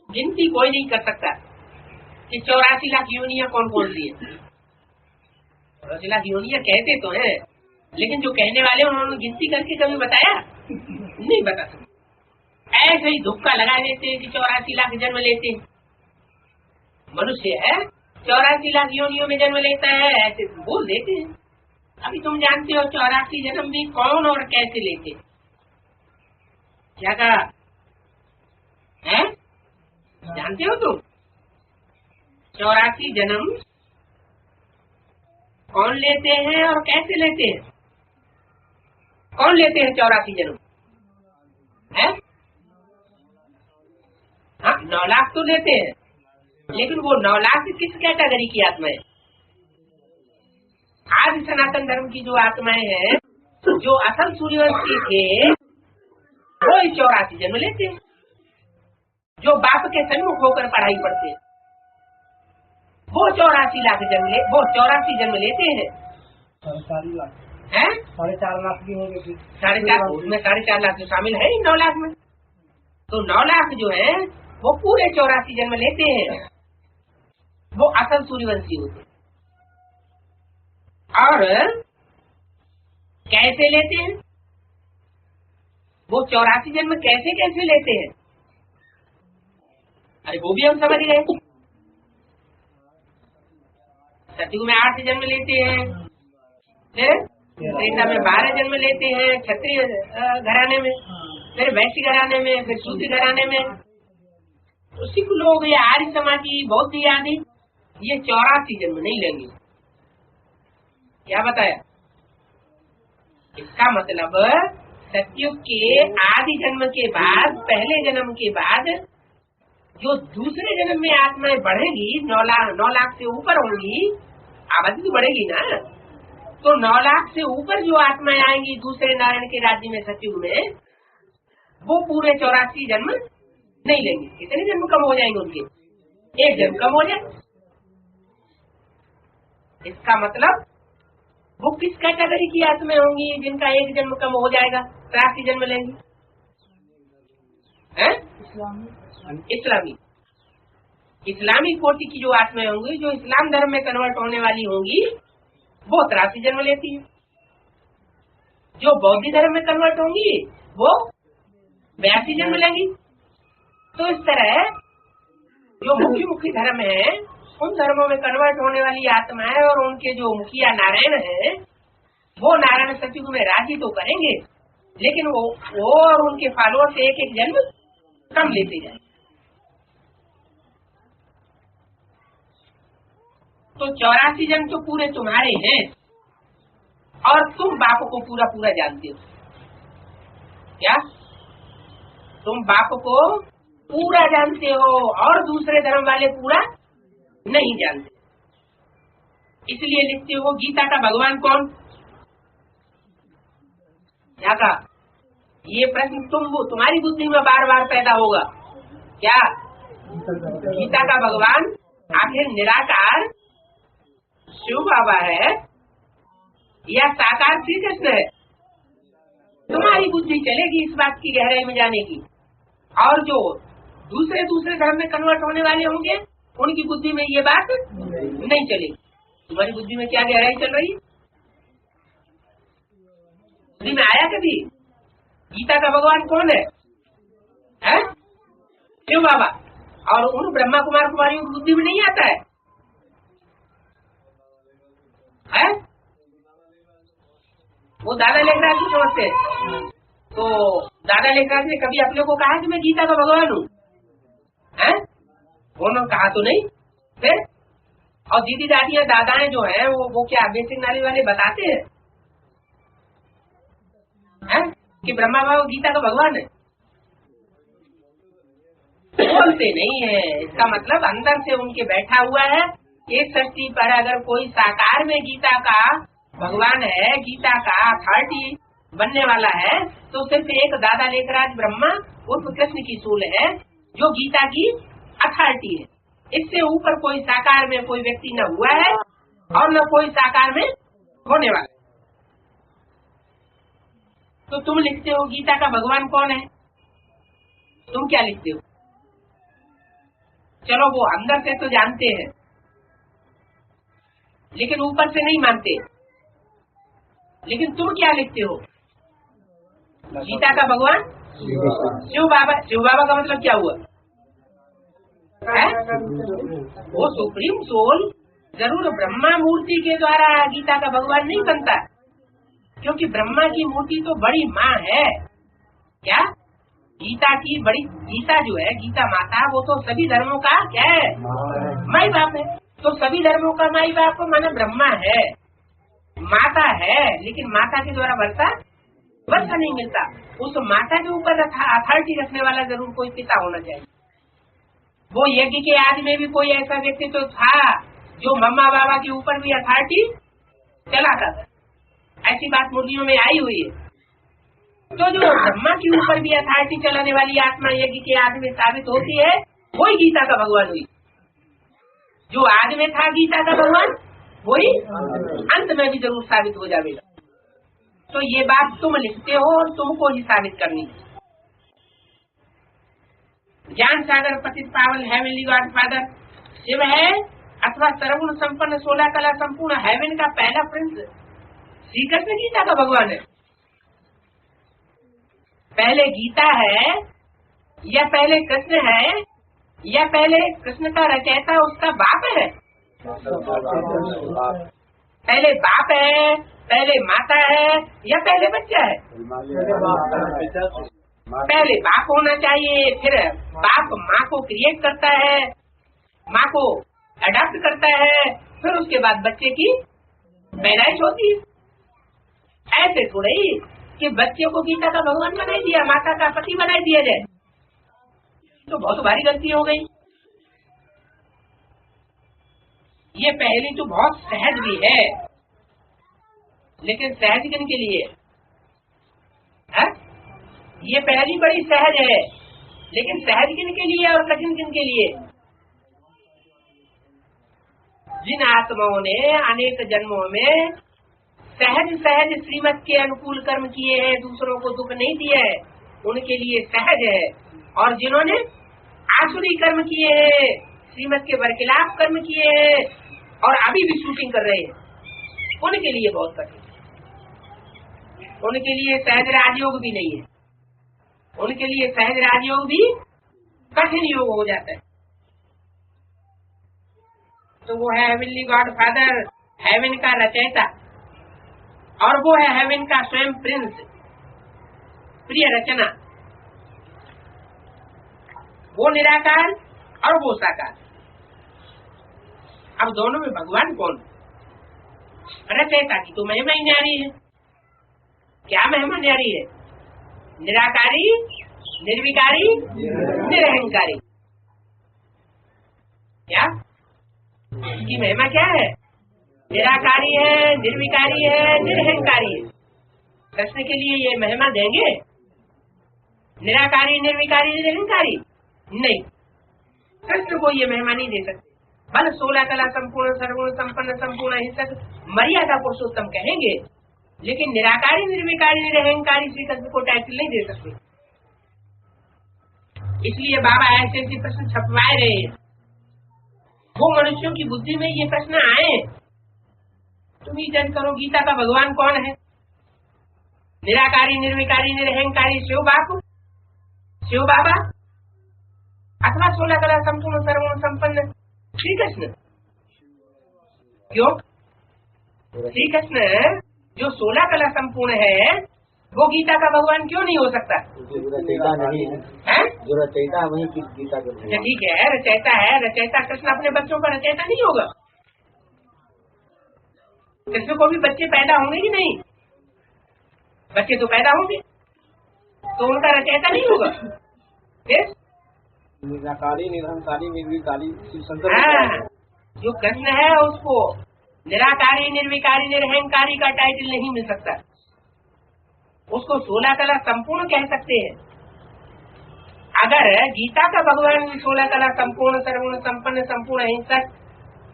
गिनती कोई नहीं कर सकता कि 84 लाख योनियां कौन कौन सी है। 14 लाख योनियां कहते तो हैं, लेकिन जो कहने वाले उन्होंने गिनती करके कभी बताया नहीं बता सकते। ऐसे ही धुक्का लगा देते हैं कि 84 लाख जन्म लेते हैं। मनुष्य है 84 लाख योनियों में जन्म लेता है, ऐसे बोल देते हैं। अभी तुम जानते हो 84 जन्म भी कौन और कैसे लेते? क्या कहा है? जानते हो तुम 84 जन्म कौन लेते हैं और कैसे लेते हैं? कौन लेते हैं 84 जन्म? है? हाँ, 9 लाख तो लेते हैं, लेकिन वो 9 लाख किस कैटेगरी की आत्माएं? आज सनातन धर्म की जो आत्माएं हैं, जो असल सूर्यवंशी थे, वो 84 जन्म लेते हैं। जो बाप के सन्मुख होकर पढ़ाई पढ़ते हैं, वो 84 लाख जन्म वो 84 जन्म लेते हैं। 4.5 लाख है? 4.5 लाख की हो गई। 4.5 उसमें 4.5 लाख तो शामिल है ही 9 लाख में। तो 9 लाख जो है वो पूरे 84 जन्म लेते हैं। वो असल सूर्यवंशी होते हैं। और कैसे लेते हैं? वो 84 जन्म कैसे कैसे लेते हैं? अरे वो भी हम समझ गए। सतयुग में 8 जन्म लेते हैं, त्रेता में 12 जन्म लेते हैं क्षत्रिय घराने में, फिर वैश्य घराने में, फिर शूद्र घराने में। तो सिख लोग या आर्य समाजी बौद्ध आदि ये 84 जन्म नहीं लेंगे। क्या बताया? इसका मतलब सतयुग के आदि जन्म के बाद, पहले जन्म के बाद जो दूसरे जन्म में आत्माएं बढ़ेगी 9 लाख से ऊपर होंगी, आबादी तो बढ़ेगी ना। तो 9 लाख से ऊपर जो आत्माएं आएंगी दूसरे नारायण के राज्य में सतयुग में, वो पूरे 84 जन्म नहीं लेंगे। कितने जन्म कम हो जाएंगे उनके? 1 जन्म कम हो जाए। इसका मतलब वो किस कैटेगरी की आत्माएं होंगी जिनका 1 जन्म कम हो जाएगा, 83 जन्म लेंगी? है? इस्लामी कोटि की जो आत्माएं होंगी, जो इस्लाम धर्म में कन्वर्ट होने वाली होंगी, वो 83 जन्म लेती है। जो बौद्ध धर्म में कन्वर्ट होंगी वो 82 जन्म लेंगी। तो इस तरह जो मुख्य धर्म है, उन धर्मों में कन्वर्ट होने वाली आत्माएं और उनके जो मुखिया नारायण है, वो नारायण सतयुग में राज्य तो करेंगे, लेकिन वो और उनके फॉलोअर से 1 जन्म कम लेते जाए। तो 84 जन्म तो पूरे तुम्हारे हैं और तुम बाप को पूरा पूरा जानते हो। क्या तुम बाप को पूरा जानते हो और दूसरे धर्म वाले पूरा नहीं जानते? इसलिए लिखते हो गीता का भगवान कौन? क्या कहा? ये प्रश्न तुम्हारी बुद्धि में बार बार पैदा होगा। क्या गीता का भगवान आखिर निराकार शिव बाबा है या साकार श्री कृष्ण है? तुम्हारी बुद्धि चलेगी इस बात की गहराई में जाने की। और जो दूसरे धर्म में कन्वर्ट होने वाले होंगे, उनकी बुद्धि में ये बात नहीं चलेगी। तुम्हारी बुद्धि में क्या गहराई चल रही है? बुद्धि में आया कभी गीता का भगवान कौन है? शिव बाबा। और उन ब्रह्मा कुमार कुमारियों की बुद्धि में नहीं आता है? वो दादा लेखराज को समझते हैं। तो दादा लेखराज ने कभी अपने को कहा कि मैं गीता का भगवान हूँ? उन्होंने कहा तो नहीं। फिर और दीदी दादियाँ दादाएं जो हैं वो क्या बेसिक नॉलेज वाले बताते हैं कि ब्रह्मा बाबा गीता का भगवान है? बोलते नहीं है। इसका मतलब अंदर से उनके बैठा हुआ है। एक सृष्टि पर अगर कोई साकार में गीता का भगवान है, गीता का अथॉरिटी बनने वाला है, तो सिर्फ एक दादा लेखराज ब्रह्मा उर्फ कृष्ण की सूल है जो गीता की अथॉरिटी है। इससे ऊपर कोई साकार में कोई व्यक्ति न हुआ है और न कोई साकार में होने वाला। तो तुम लिखते हो गीता का भगवान कौन है? तुम क्या लिखते हो? चलो वो अंदर से तो जानते हैं, लेकिन ऊपर से नहीं मानते। लेकिन तुम क्या लिखते हो? गीता का भगवान शिव बाबा। शिव बाबा का मतलब क्या हुआ है? वो सुप्रीम सोल जरूर ब्रह्मा मूर्ति के द्वारा गीता का भगवान नहीं बनता, क्योंकि ब्रह्मा की मूर्ति तो बड़ी माँ है। क्या गीता की बड़ी, गीता जो है गीता माता, वो तो सभी धर्मों का क्या है? माई बाप है। तो सभी धर्मों का माई बाप माना ब्रह्मा है, माता है। लेकिन माता के द्वारा वर्षा नहीं मिलता। उस माता के ऊपर अथॉरिटी रखने वाला जरूर कोई पिता होना चाहिए। वो यज्ञ के आदि में भी कोई ऐसा व्यक्ति तो था जो मम्मा बाबा के ऊपर भी अथॉरिटी चलाता था। ऐसी बात मुर्गियों में आई हुई है। तो जो ब्रह्मा के ऊपर भी अथॉरिटी चलाने वाली आत्मा यज्ञ के आदि में साबित होती है, वही गीता का भगवान हुई। जो आदि में था गीता का भगवान, वही अंत में भी जरूर साबित हो जाएगा। तो ये बात तुम लिखते हो और तुमको ही साबित करनी है। ज्ञान सागर पतित पावन हेवनली गॉड फादर शिव है, अथवा सर्वगुण संपन्न 16 कला संपूर्ण हेवन का पहला प्रिंस श्री कृष्ण गीता का भगवान है। पहले गीता है या पहले कृष्ण है या पहले कृष्ण का रचयिता उसका बाप है? पहले बाप है, पहले माता है या पहले बच्चा है? पहले बाप होना चाहिए, फिर बाप माँ को क्रिएट करता है, माँ को अडॉप्ट करता है, फिर उसके बाद बच्चे की पैदाइश होती है। ऐसे थोड़े ही कि बच्चे को गीता का भगवान बना दिया, माता का पति बना दिया जाए, तो बहुत भारी गलती हो गई। ये पहली तो बहुत सहज भी है, लेकिन सहज किन के लिए है? ये पहली बड़ी सहज है, लेकिन सहज किन के लिए और कठिन किन के लिए? जिन आत्माओं ने अनेक जन्मों में सहज सहज श्रीमत के अनुकूल कर्म किए हैं, दूसरों को दुख नहीं दिया है, उनके लिए सहज है। और जिन्होंने आसुरी कर्म किए हैं, श्रीमत के बरखिलाफ कर्म किए हैं और अभी भी शूटिंग कर रहे हैं, उनके लिए बहुत कठिन। उनके लिए सहज राजयोग भी नहीं है, उनके लिए सहज राजयोग भी कठिन योग हो जाता है। तो वो है हेवनली गॉड फादर, हेवन का रचयिता, और वो है हेवन का स्वयं प्रिंस, प्रिय रचना। वो निराकार और वो साकार। अब दोनों में भगवान कौन? रचयिता की तो महिमा ही न्यारी है। क्या महिमा न्यारी है? निराकारी, निर्विकारी, निरहंकारी। क्या इसकी महिमा क्या है? निराकारी है, निर्विकारी है, निरहंकारी है। कृष्ण के लिए ये महिमा देंगे? निराकारी, निर्विकारी, निरहंकारी नहीं, कृष्ण को ये महिमा नहीं दे सकते। बल 16 कला संपूर्ण सर्वगुण संपन्न संपूर्ण अहिंसक मर्यादा पुरुषोत्तम कहेंगे, लेकिन निराकारी, निर्विकारी, निरहंकारी श्री कृष्ण को टाइटल नहीं दे सकते। इसलिए बाबा ऐसे ऐसे प्रश्न छपवाए रहे हैं। वो मनुष्यों की बुद्धि में ये प्रश्न आए, तुम ही जज करो गीता का भगवान कौन है? निराकारी, निर्विकारी, निरहंकारी शिव बाप, शिव बाबा, अथवा 16 कला संपूर्ण सर्वगुण संपन्न श्री कृष्ण? क्यों? श्री कृष्ण जो 16 कला संपूर्ण है, वो गीता का भगवान क्यों नहीं हो सकता? रचयिता नहीं है, जो रचयिता वही गीता का भगवान। ठीक है, रचयिता है। रचयिता कृष्ण अपने बच्चों का रचयिता नहीं होगा? कृष्ण को भी बच्चे पैदा होंगे कि नहीं? बच्चे तो पैदा होंगे, तो उनका रचयिता नहीं होगा? निराकारी, निरहंकारी, निर्विकारी जो कृष्ण है उसको निराकारी, निर्विकारी, निरहंकारी का टाइटल नहीं मिल सकता। उसको 16 कला संपूर्ण कह सकते हैं। अगर गीता का भगवान 16 कला संपूर्ण सर्वगुण संपन्न संपूर्ण अहिंसक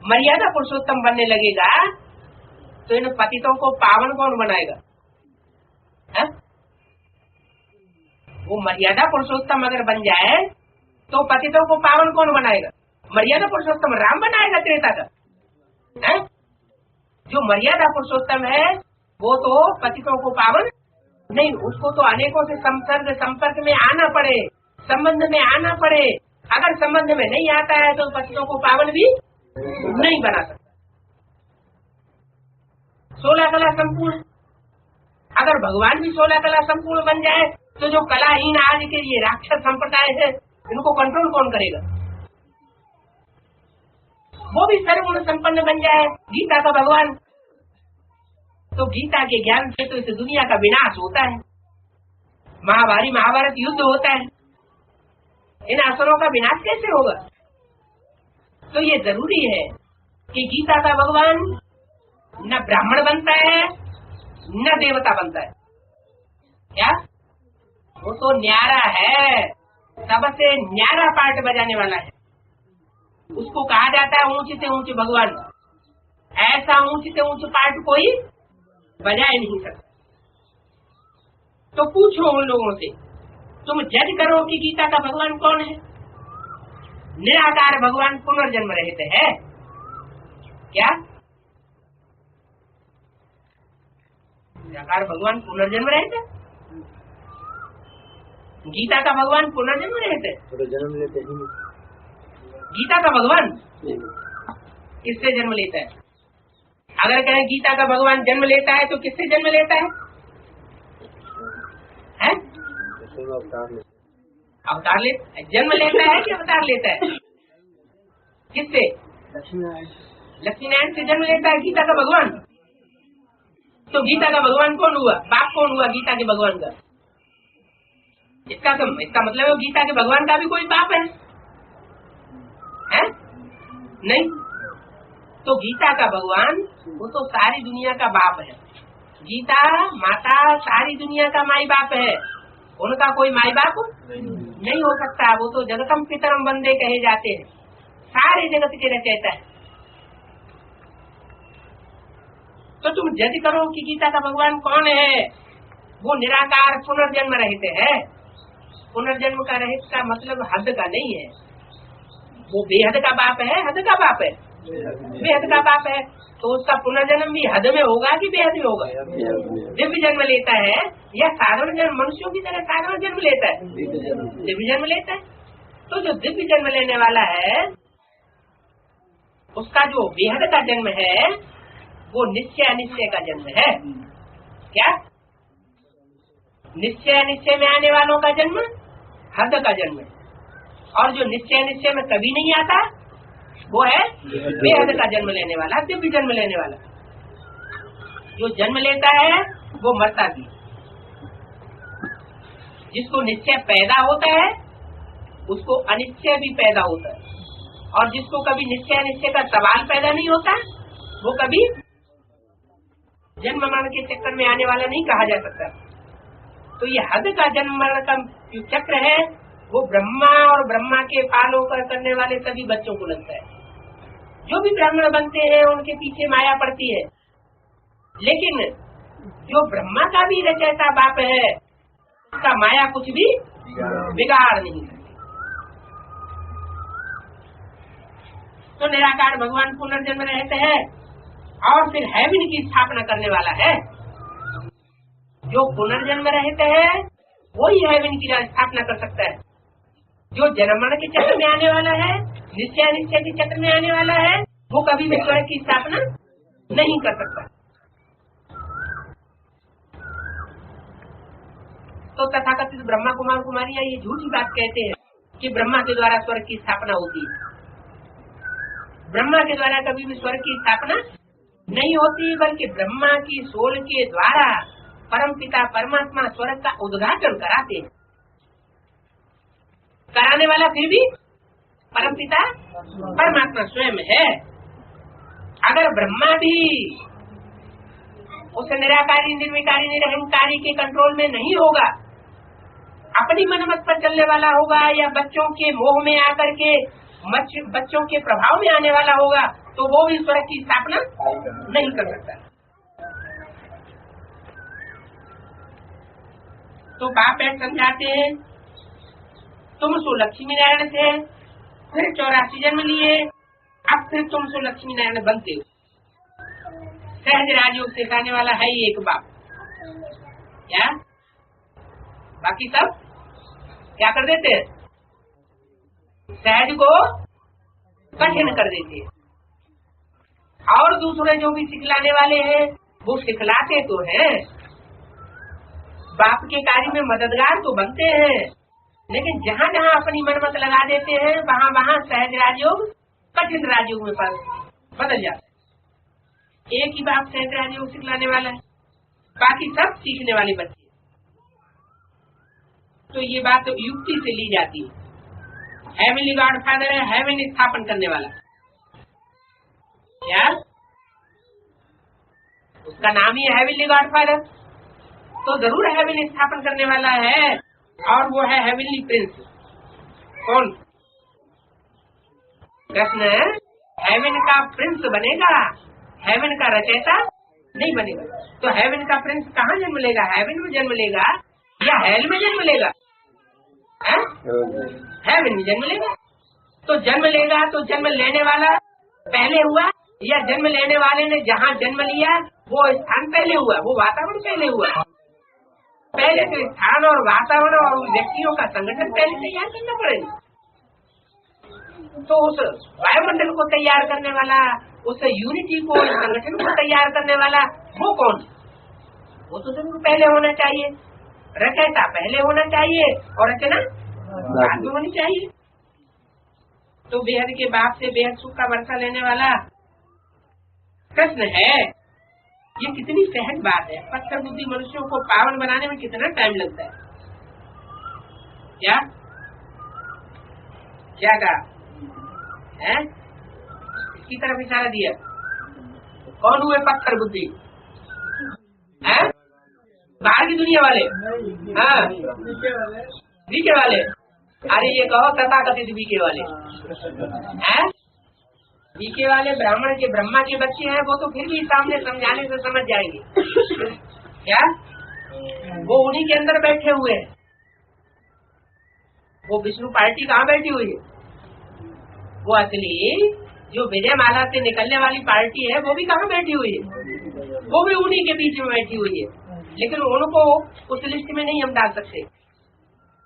मर्यादा पुरुषोत्तम बनने लगेगा, तो इन पतितों को पावन कौन बनाएगा? है? वो मर्यादा पुरुषोत्तम अगर बन जाए तो पतितों को पावन कौन बनाएगा? मर्यादा पुरुषोत्तम राम बनाएगा त्रेता का। है? जो मर्यादा पुरुषोत्तम है वो तो पतितों को पावन नहीं, उसको तो अनेकों से संपर्क में आना पड़े, संबंध में आना पड़े। अगर संबंध में नहीं आता है तो पतितों को पावन भी नहीं बना सकता। 16 कला संपूर्ण, अगर भगवान भी 16 कला संपूर्ण बन जाए तो जो कलाहीन आज के ये राक्षस संप्रदाय है इनको कंट्रोल कौन करेगा? वो भी सर्वगुण संपन्न बन जाए गीता का भगवान, तो गीता के ज्ञान से तो इस दुनिया का विनाश होता है, महाभारत युद्ध होता है, इन असुरों का विनाश कैसे होगा? तो ये जरूरी है कि गीता का भगवान न ब्राह्मण बनता है न देवता बनता है। क्या वो तो न्यारा है, सबसे न्यारा पार्ट बजाने वाला है। उसको कहा जाता है ऊंचे से ऊंचे भगवान। ऐसा ऊंचे से ऊंचे पार्ट कोई बजा ही नहीं सकता। तो पूछो उन लोगों से, तुम जज करो कि गीता का भगवान कौन है? निराकार भगवान पुनर्जन्म रहित है क्या? निराकार भगवान पुनर्जन्म रहित है? गीता का भगवान पुनर्जन्म रहित है? जन्म लेते ही गीता का भगवान किससे जन्म लेता है? अगर कहें गीता का भगवान जन्म लेता है तो किससे जन्म लेता है? अवतार लेता, जन्म लेता है कि अवतार लेता है? किससे? लक्ष्मीनारायण से जन्म लेता है गीता का भगवान। तो गीता का भगवान कौन हुआ? बाप कौन हुआ गीता के भगवान का? इसका मतलब है गीता के भगवान का भी कोई बाप है? नहीं। तो गीता का भगवान वो तो सारी दुनिया का बाप है। गीता माता सारी दुनिया का माई बाप है, उनका कोई माई बाप नहीं हो सकता। वो तो जगतम पितरम वंदे कहे जाते हैं, सारे जगत के रचयिता है। तो तुम जज करो कि गीता का भगवान कौन है? वो निराकार पुनर्जन्म रहित है। पुनर्जन्म का रहित का मतलब हद का नहीं है, वो बेहद का बाप है, हद का बाप है, बेहद का बाप है। तो उसका पुनर्जन्म भी हद में होगा कि बेहद में होगा? दिव्य जन्म लेता है या साधारण जन्म, मनुष्यों की तरह साधारण जन्म लेता है? दिव्य जन्म लेता है। तो जो दिव्य जन्म लेने वाला है उसका जो बेहद का जन्म है वो निश्चय अनिश्चय का जन्म है। क्या? निश्चय अनिश्चय में आने वालों का जन्म हद का जन्म है, और जो निश्चय निश्चय में कभी नहीं आता वो है बेहद का जन्म लेने वाला, दिव्य जन्म लेने वाला। जो जन्म लेता है वो मरता भी। जिसको निश्चय पैदा होता है उसको अनिश्चय भी पैदा होता है, और जिसको कभी निश्चय अनिश्चय का सवाल पैदा नहीं होता वो कभी जन्म मरण के चक्कर में आने वाला नहीं कहा जा सकता। तो ये हद का जन्म मरण का जो चक्र है वो ब्रह्मा और ब्रह्मा के पालों पर करने वाले सभी बच्चों को लगता है। जो भी ब्राह्मण बनते हैं उनके पीछे माया पड़ती है, लेकिन जो ब्रह्मा का भी रचयिता बाप है उसका माया कुछ भी बिगाड़ नहीं सकती। तो निराकार भगवान पुनर्जन्म रहते हैं और फिर हेवन की स्थापना करने वाला है। जो पुनर्जन्म रहते हैं वही हेवन की स्थापना कर सकता है। जो जन्म मरण के चक्र में आने वाला है, निश्चय अनिश्चय के चक्र में आने वाला है, वो कभी भी स्वर्ग की स्थापना नहीं कर सकता। तो तथाकथित ब्रह्मा कुमार कुमारियां ये झूठी बात कहते हैं कि ब्रह्मा के द्वारा स्वर्ग की स्थापना होती है। ब्रह्मा के द्वारा कभी भी स्वर्ग की स्थापना नहीं होती, बल्कि ब्रह्मा की सोल के द्वारा परमपिता परमात्मा स्वर्ग का उद्घाटन कराते हैं। कराने वाला फिर भी परमपिता परमात्मा स्वयं है। अगर ब्रह्मा भी उस निराकारी निर्विकारी निरहंकारी के कंट्रोल में नहीं होगा, अपनी मनमत पर चलने वाला होगा या बच्चों के मोह में आकर के बच्चों के प्रभाव में आने वाला होगा, तो वो भी स्वर्ग की स्थापना नहीं कर सकता। तो बाप समझाते हैं तुम सो लक्ष्मी नारायण थे, फिर 84 जन्म लिए, अब फिर तुम सो लक्ष्मी नारायण बनते हो। सहज राजयोग सिखाने वाला है ही एक बाप। क्या बाकी सब क्या कर देते हैं? सहज को कठिन कर देते हैं। और दूसरे जो भी सिखलाने वाले हैं वो सिखलाते तो हैं, बाप के कार्य में मददगार तो बनते हैं, लेकिन जहाँ जहाँ अपनी मनमत लगा देते हैं वहाँ वहाँ सहज राजयोग कठिन राजयोग में बदल जाता है। एक ही बाप सहज राजयोग सिखलाने वाला है, बाकी सब सीखने वाले बच्चे। तो ये बात युक्ति से ली जाती है। हेवनली गॉड फादर है, हेवन स्थापन करने वाला। क्या उसका नाम ही है हेवनली गॉड फादर, तो जरूर हेवन स्थापन करने वाला है। और वो है हेवनली प्रिंस। कौन? कृष्ण हेवन का प्रिंस बनेगा, हेवन का रचयिता नहीं बनेगा। तो हेवन का प्रिंस कहाँ जन्म लेगा? हेवन में जन्म लेगा या हेल में जन्म लेगा? हेवन में जन्म लेगा। तो जन्म लेगा तो जन्म लेने वाला पहले हुआ या जन्म लेने वाले ने जहाँ जन्म लिया वो स्थान पहले हुआ, वो वातावरण पहले हुआ? पहले तो स्थान और वातावरण और व्यक्तियों का संगठन पहले तैयार करना पड़ेगा। तो उस वायुमंडल को तैयार करने वाला, उस यूनिटी को, संगठन को तैयार करने वाला वो कौन? वो तो जरूर पहले होना चाहिए। रचयिता पहले होना चाहिए और रचना बाद में होनी चाहिए। तो बेहद के बाप से बेहद सुख का वर्षा लेने वाला कृष्ण है। ये कितनी सहज बात है। पत्थर बुद्धि मनुष्यों को पावन बनाने में कितना टाइम लगता है। क्या क्या कहा है? इसकी तरफ इशारा दिया। कौन हुए पत्थर बुद्धि? है बाहर की दुनिया वाले? हाँ बीके वाले। अरे ये कहो तथाकथित बीके वाले हैं। बीके वाले ब्राह्मण के ब्रह्मा के बच्चे हैं, वो तो फिर भी सामने समझाने से समझ जाएंगे। क्या वो उन्हीं के अंदर बैठे हुए हैं। वो विष्णु पार्टी कहाँ बैठी हुई है? वो असली जो विजयमाला से निकलने वाली पार्टी है वो भी कहाँ बैठी हुई है? वो भी उन्हीं के बीच में बैठी हुई है। लेकिन उनको उस लिस्ट में नहीं हम डाल सकते,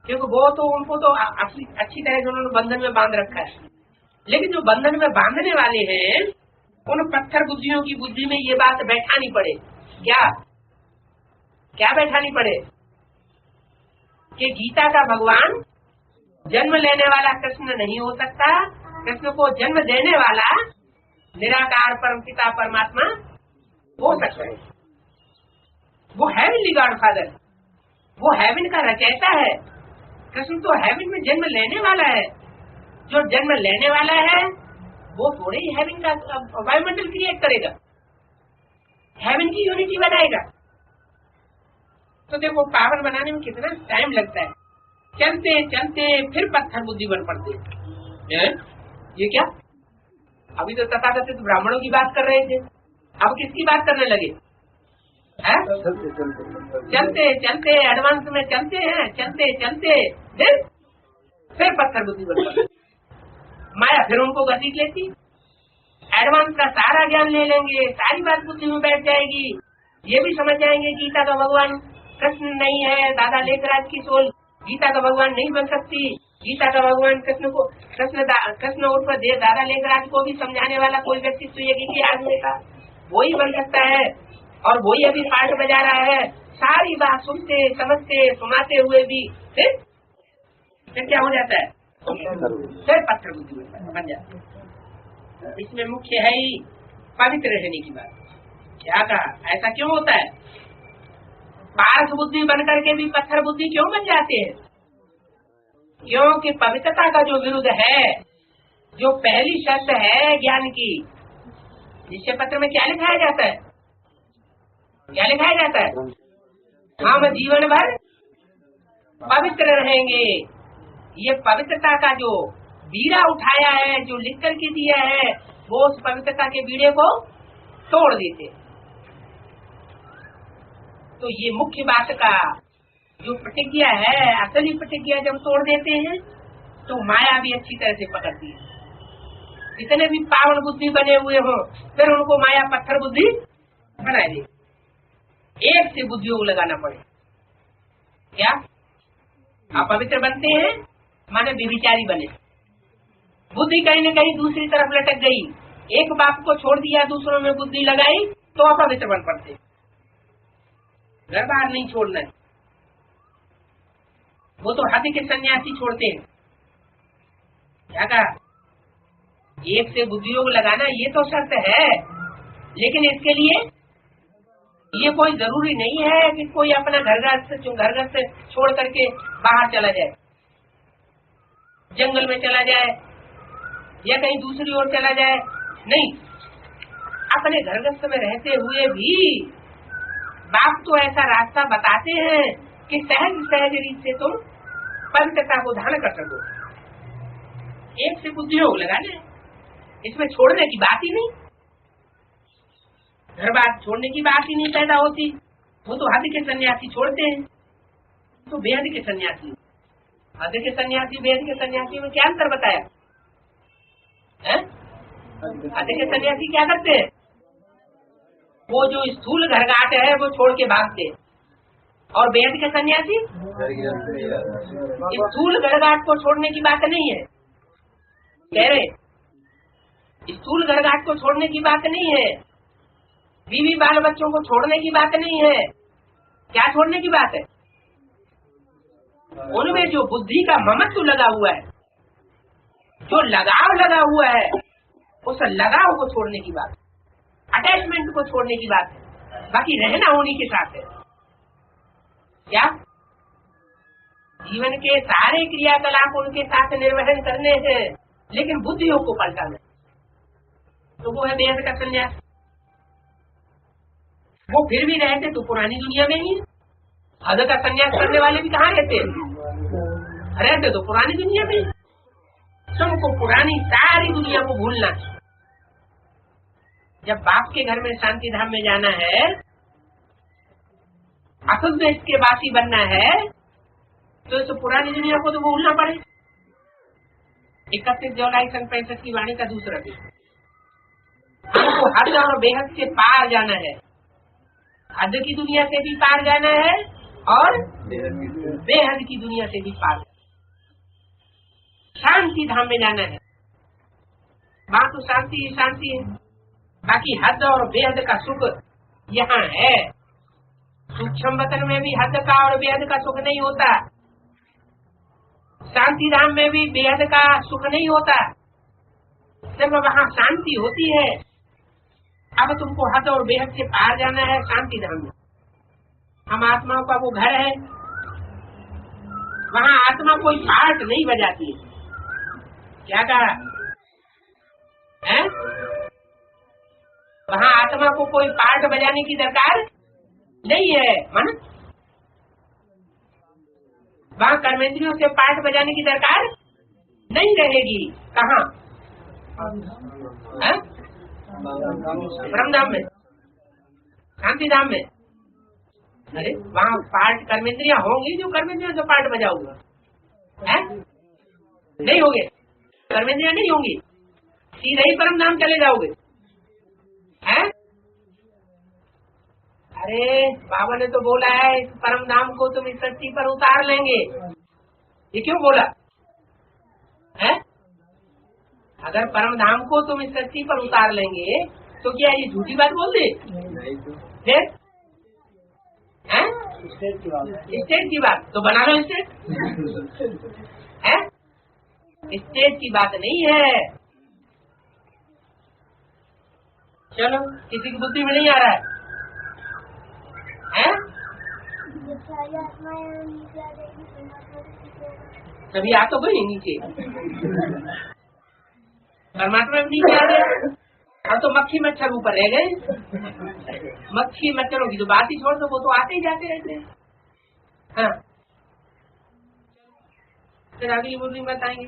क्योंकि वो तो उनको तो अच्छी तरह से उन्होंने बंधन में बांध रखा है। लेकिन जो बंधन में बांधने वाले हैं उन पत्थर बुद्धियों की बुद्धि में ये बात बैठानी पड़े। क्या क्या बैठानी पड़े? कि गीता का भगवान जन्म लेने वाला कृष्ण नहीं हो सकता, कृष्ण को जन्म देने वाला निराकार परम पिता परमात्मा हो सकता है। वो हेवनली गॉड फादर, वो हेवन का रचयिता है। कृष्ण तो हेवन में जन्म लेने वाला है। जो जन्म लेने वाला है वो थोड़े ही हेवन का वायुमंडल क्रिएट करेगा, हेवन की यूनिटी बनाएगा। तो देखो पावन बनाने में कितना टाइम लगता है। चलते चलते फिर पत्थर बुद्धि बन पड़ते हैं। ये क्या? अभी तो तथाकथित ब्राह्मणों की बात कर रहे थे, अब किसकी बात करने लगे? चलते चलते एडवांस में चलते हैं, चलते चलते फिर पत्थर बुद्धि बन पड़ती। माया फिर उनको घसीट लेती। एडवांस का सारा ज्ञान ले लेंगे, सारी बात बुद्धि में बैठ जाएगी। ये भी समझ जाएंगे गीता का भगवान कृष्ण नहीं है, दादा लेखराज की सोल गीता का भगवान नहीं बन सकती। गीता का भगवान कृष्ण उर्फ दादा लेखराज को भी समझाने वाला कोई व्यक्तित्व ये इतिहास में था, वही बन सकता है। और वही अभी पाठ बजा रहा है। सारी बात सुनते समझते सुनाते हुए भी फिर क्या हो जाता है? फिर पत्थर बुद्धि बन जाता है। इसमें मुख्य है ही पवित्र रहने की बात। क्या कहा? ऐसा क्यों होता है? पार्थ बुद्धि बनकर के भी पत्थर बुद्धि क्यों बन जाते हैं? क्योंकि पवित्रता का जो विरुद्ध है, जो पहली शर्त है ज्ञान की, निश्चय पत्र में क्या लिखाया जाता है? क्या लिखाया जाता है? हम जीवन भर पवित्र रहेंगे। ये पवित्रता का जो बीड़ा उठाया है, जो लिख करके दिया है, वो उस पवित्रता के बीड़े को तोड़ देते। तो ये मुख्य बात का जो प्रतिज्ञा है, असली प्रतिज्ञा जब तोड़ देते हैं तो माया भी अच्छी तरह से पकड़ती है। जितने भी पावन बुद्धि बने हुए हो, फिर उनको माया पत्थर बुद्धि बना दे। एक से बुद्धि योग लगाना पड़े। क्या अपवित्र बनते हैं माने व्यभिचारी बने। बुद्धि कहीं न कहीं दूसरी तरफ लटक गई, एक बाप को छोड़ दिया, दूसरों में बुद्धि लगाई तो अपवित्र बन पड़ते। घर बार नहीं छोड़ना है, वो तो हद के सन्यासी छोड़ते हैं। क्या कहा? एक से बुद्धि योग लगाना ये तो शर्त है, लेकिन इसके लिए ये कोई जरूरी नहीं है कि कोई अपना घर से छोड़ करके बाहर चला जाए, जंगल में चला जाए या कहीं दूसरी ओर चला जाए। नहीं, अपने घरगस्थ में रहते हुए भी बाप तो ऐसा रास्ता बताते हैं कि सहज रीत से तुम पवित्रता को धारण कर सको। एक से बुद्धि योग लगाने, इसमें छोड़ने की बात ही नहीं, घर बार छोड़ने की बात ही नहीं पैदा होती। वो तो हद के सन्यासी छोड़ते हैं, तो बेहद के सन्यासी, हद के सन्यासी बेहद के सन्यासी में क्या अंतर बताया है? हद के सन्यासी क्या करते हैं? वो जो स्थूल घरगाट है वो छोड़ के भागते, और बेहद के सन्यासी स्थूल घरगाट को छोड़ने की बात नहीं है। कह रहे स्थूल घरगाट को छोड़ने की बात नहीं है, बीवी बाल बच्चों को छोड़ने की बात नहीं है। क्या छोड़ने की बात है? उनमें जो बुद्धि का ममत्व लगा हुआ है, जो लगाव लगा हुआ है, उस लगाव को छोड़ने की बात, अटैचमेंट को छोड़ने की बात है। बाकी रहना उन्हीं के साथ है। क्या जीवन के सारे क्रियाकलाप उनके साथ निर्वहन करने हैं, लेकिन बुद्धियों को पलटाना, तो वो है बेहद का संन्यास। वो फिर भी रहते तो पुरानी दुनिया में ही। हद का संन्यास करने वाले भी कहाँ रहते? रहते तो पुरानी दुनिया में। सबको पुरानी सारी दुनिया को भूलना। जब बाप के घर में शांति धाम में जाना है, अशुद्ध देश के वासी बनना है, तो इस पुरानी दुनिया को तो भूलना पड़े। 31 जुलाई सन 65 की वाणी का दूसरा दिन, हमको हद और बेहद से पार जाना है। हद की दुनिया से भी पार जाना है और बेहद की दुनिया से भी पार, शांति धाम में जाना है। वहाँ तो शांति ही शांति है, बाकी हद और बेहद का सुख यहाँ है। सूक्ष्म वतन में भी हद का और बेहद का सुख नहीं होता, शांति धाम में भी बेहद का सुख नहीं होता, सिर्फ वहाँ शांति होती है। अब तुमको हद और बेहद से पार जाना है शांति धाम में। हम आत्माओं का वो घर है, वहाँ आत्मा कोई पार्ट नहीं बजाती है। क्या कहा है? वहाँ आत्मा को कोई पार्ट बजाने की दरकार नहीं है। मन वहाँ कर्मेंद्रियों से पार्ट बजाने की दरकार नहीं रहेगी। कहाँ? ब्रह्मधाम में, शांति धाम में। अरे वहाँ पार्ट कर्मेंद्रियां होंगी, जो कर्मेंद्रियों से पार्ट बजाऊंगा है? नहीं होंगे, कर्मेंद्रियां नहीं होंगी, सीधे ही परम धाम चले जाओगे हैं? अरे बाबा ने तो बोला है इस परम धाम को तुम इस सृष्टि पर उतार लेंगे। ये क्यों बोला है? अगर परम धाम को तुम इस सृष्टि पर उतार लेंगे तो क्या ये झूठी बात बोल दी? फिर हैं? स्टेट की बात तो बना लो स्टेट है? स्टेट की बात नहीं है। चलो, किसी की बुद्धि में नहीं आ रहा है? कभी आ तो गई नीचे, परमात्मा भी नीचे आ गए। अब तो मक्खी मच्छर ऊपर रह गए। मक्खी मच्छरों की तो बात ही छोड़ दो, वो तो आते ही जाते रहते हैं। हाँ, फिर अगली बुद्धि बताएंगे।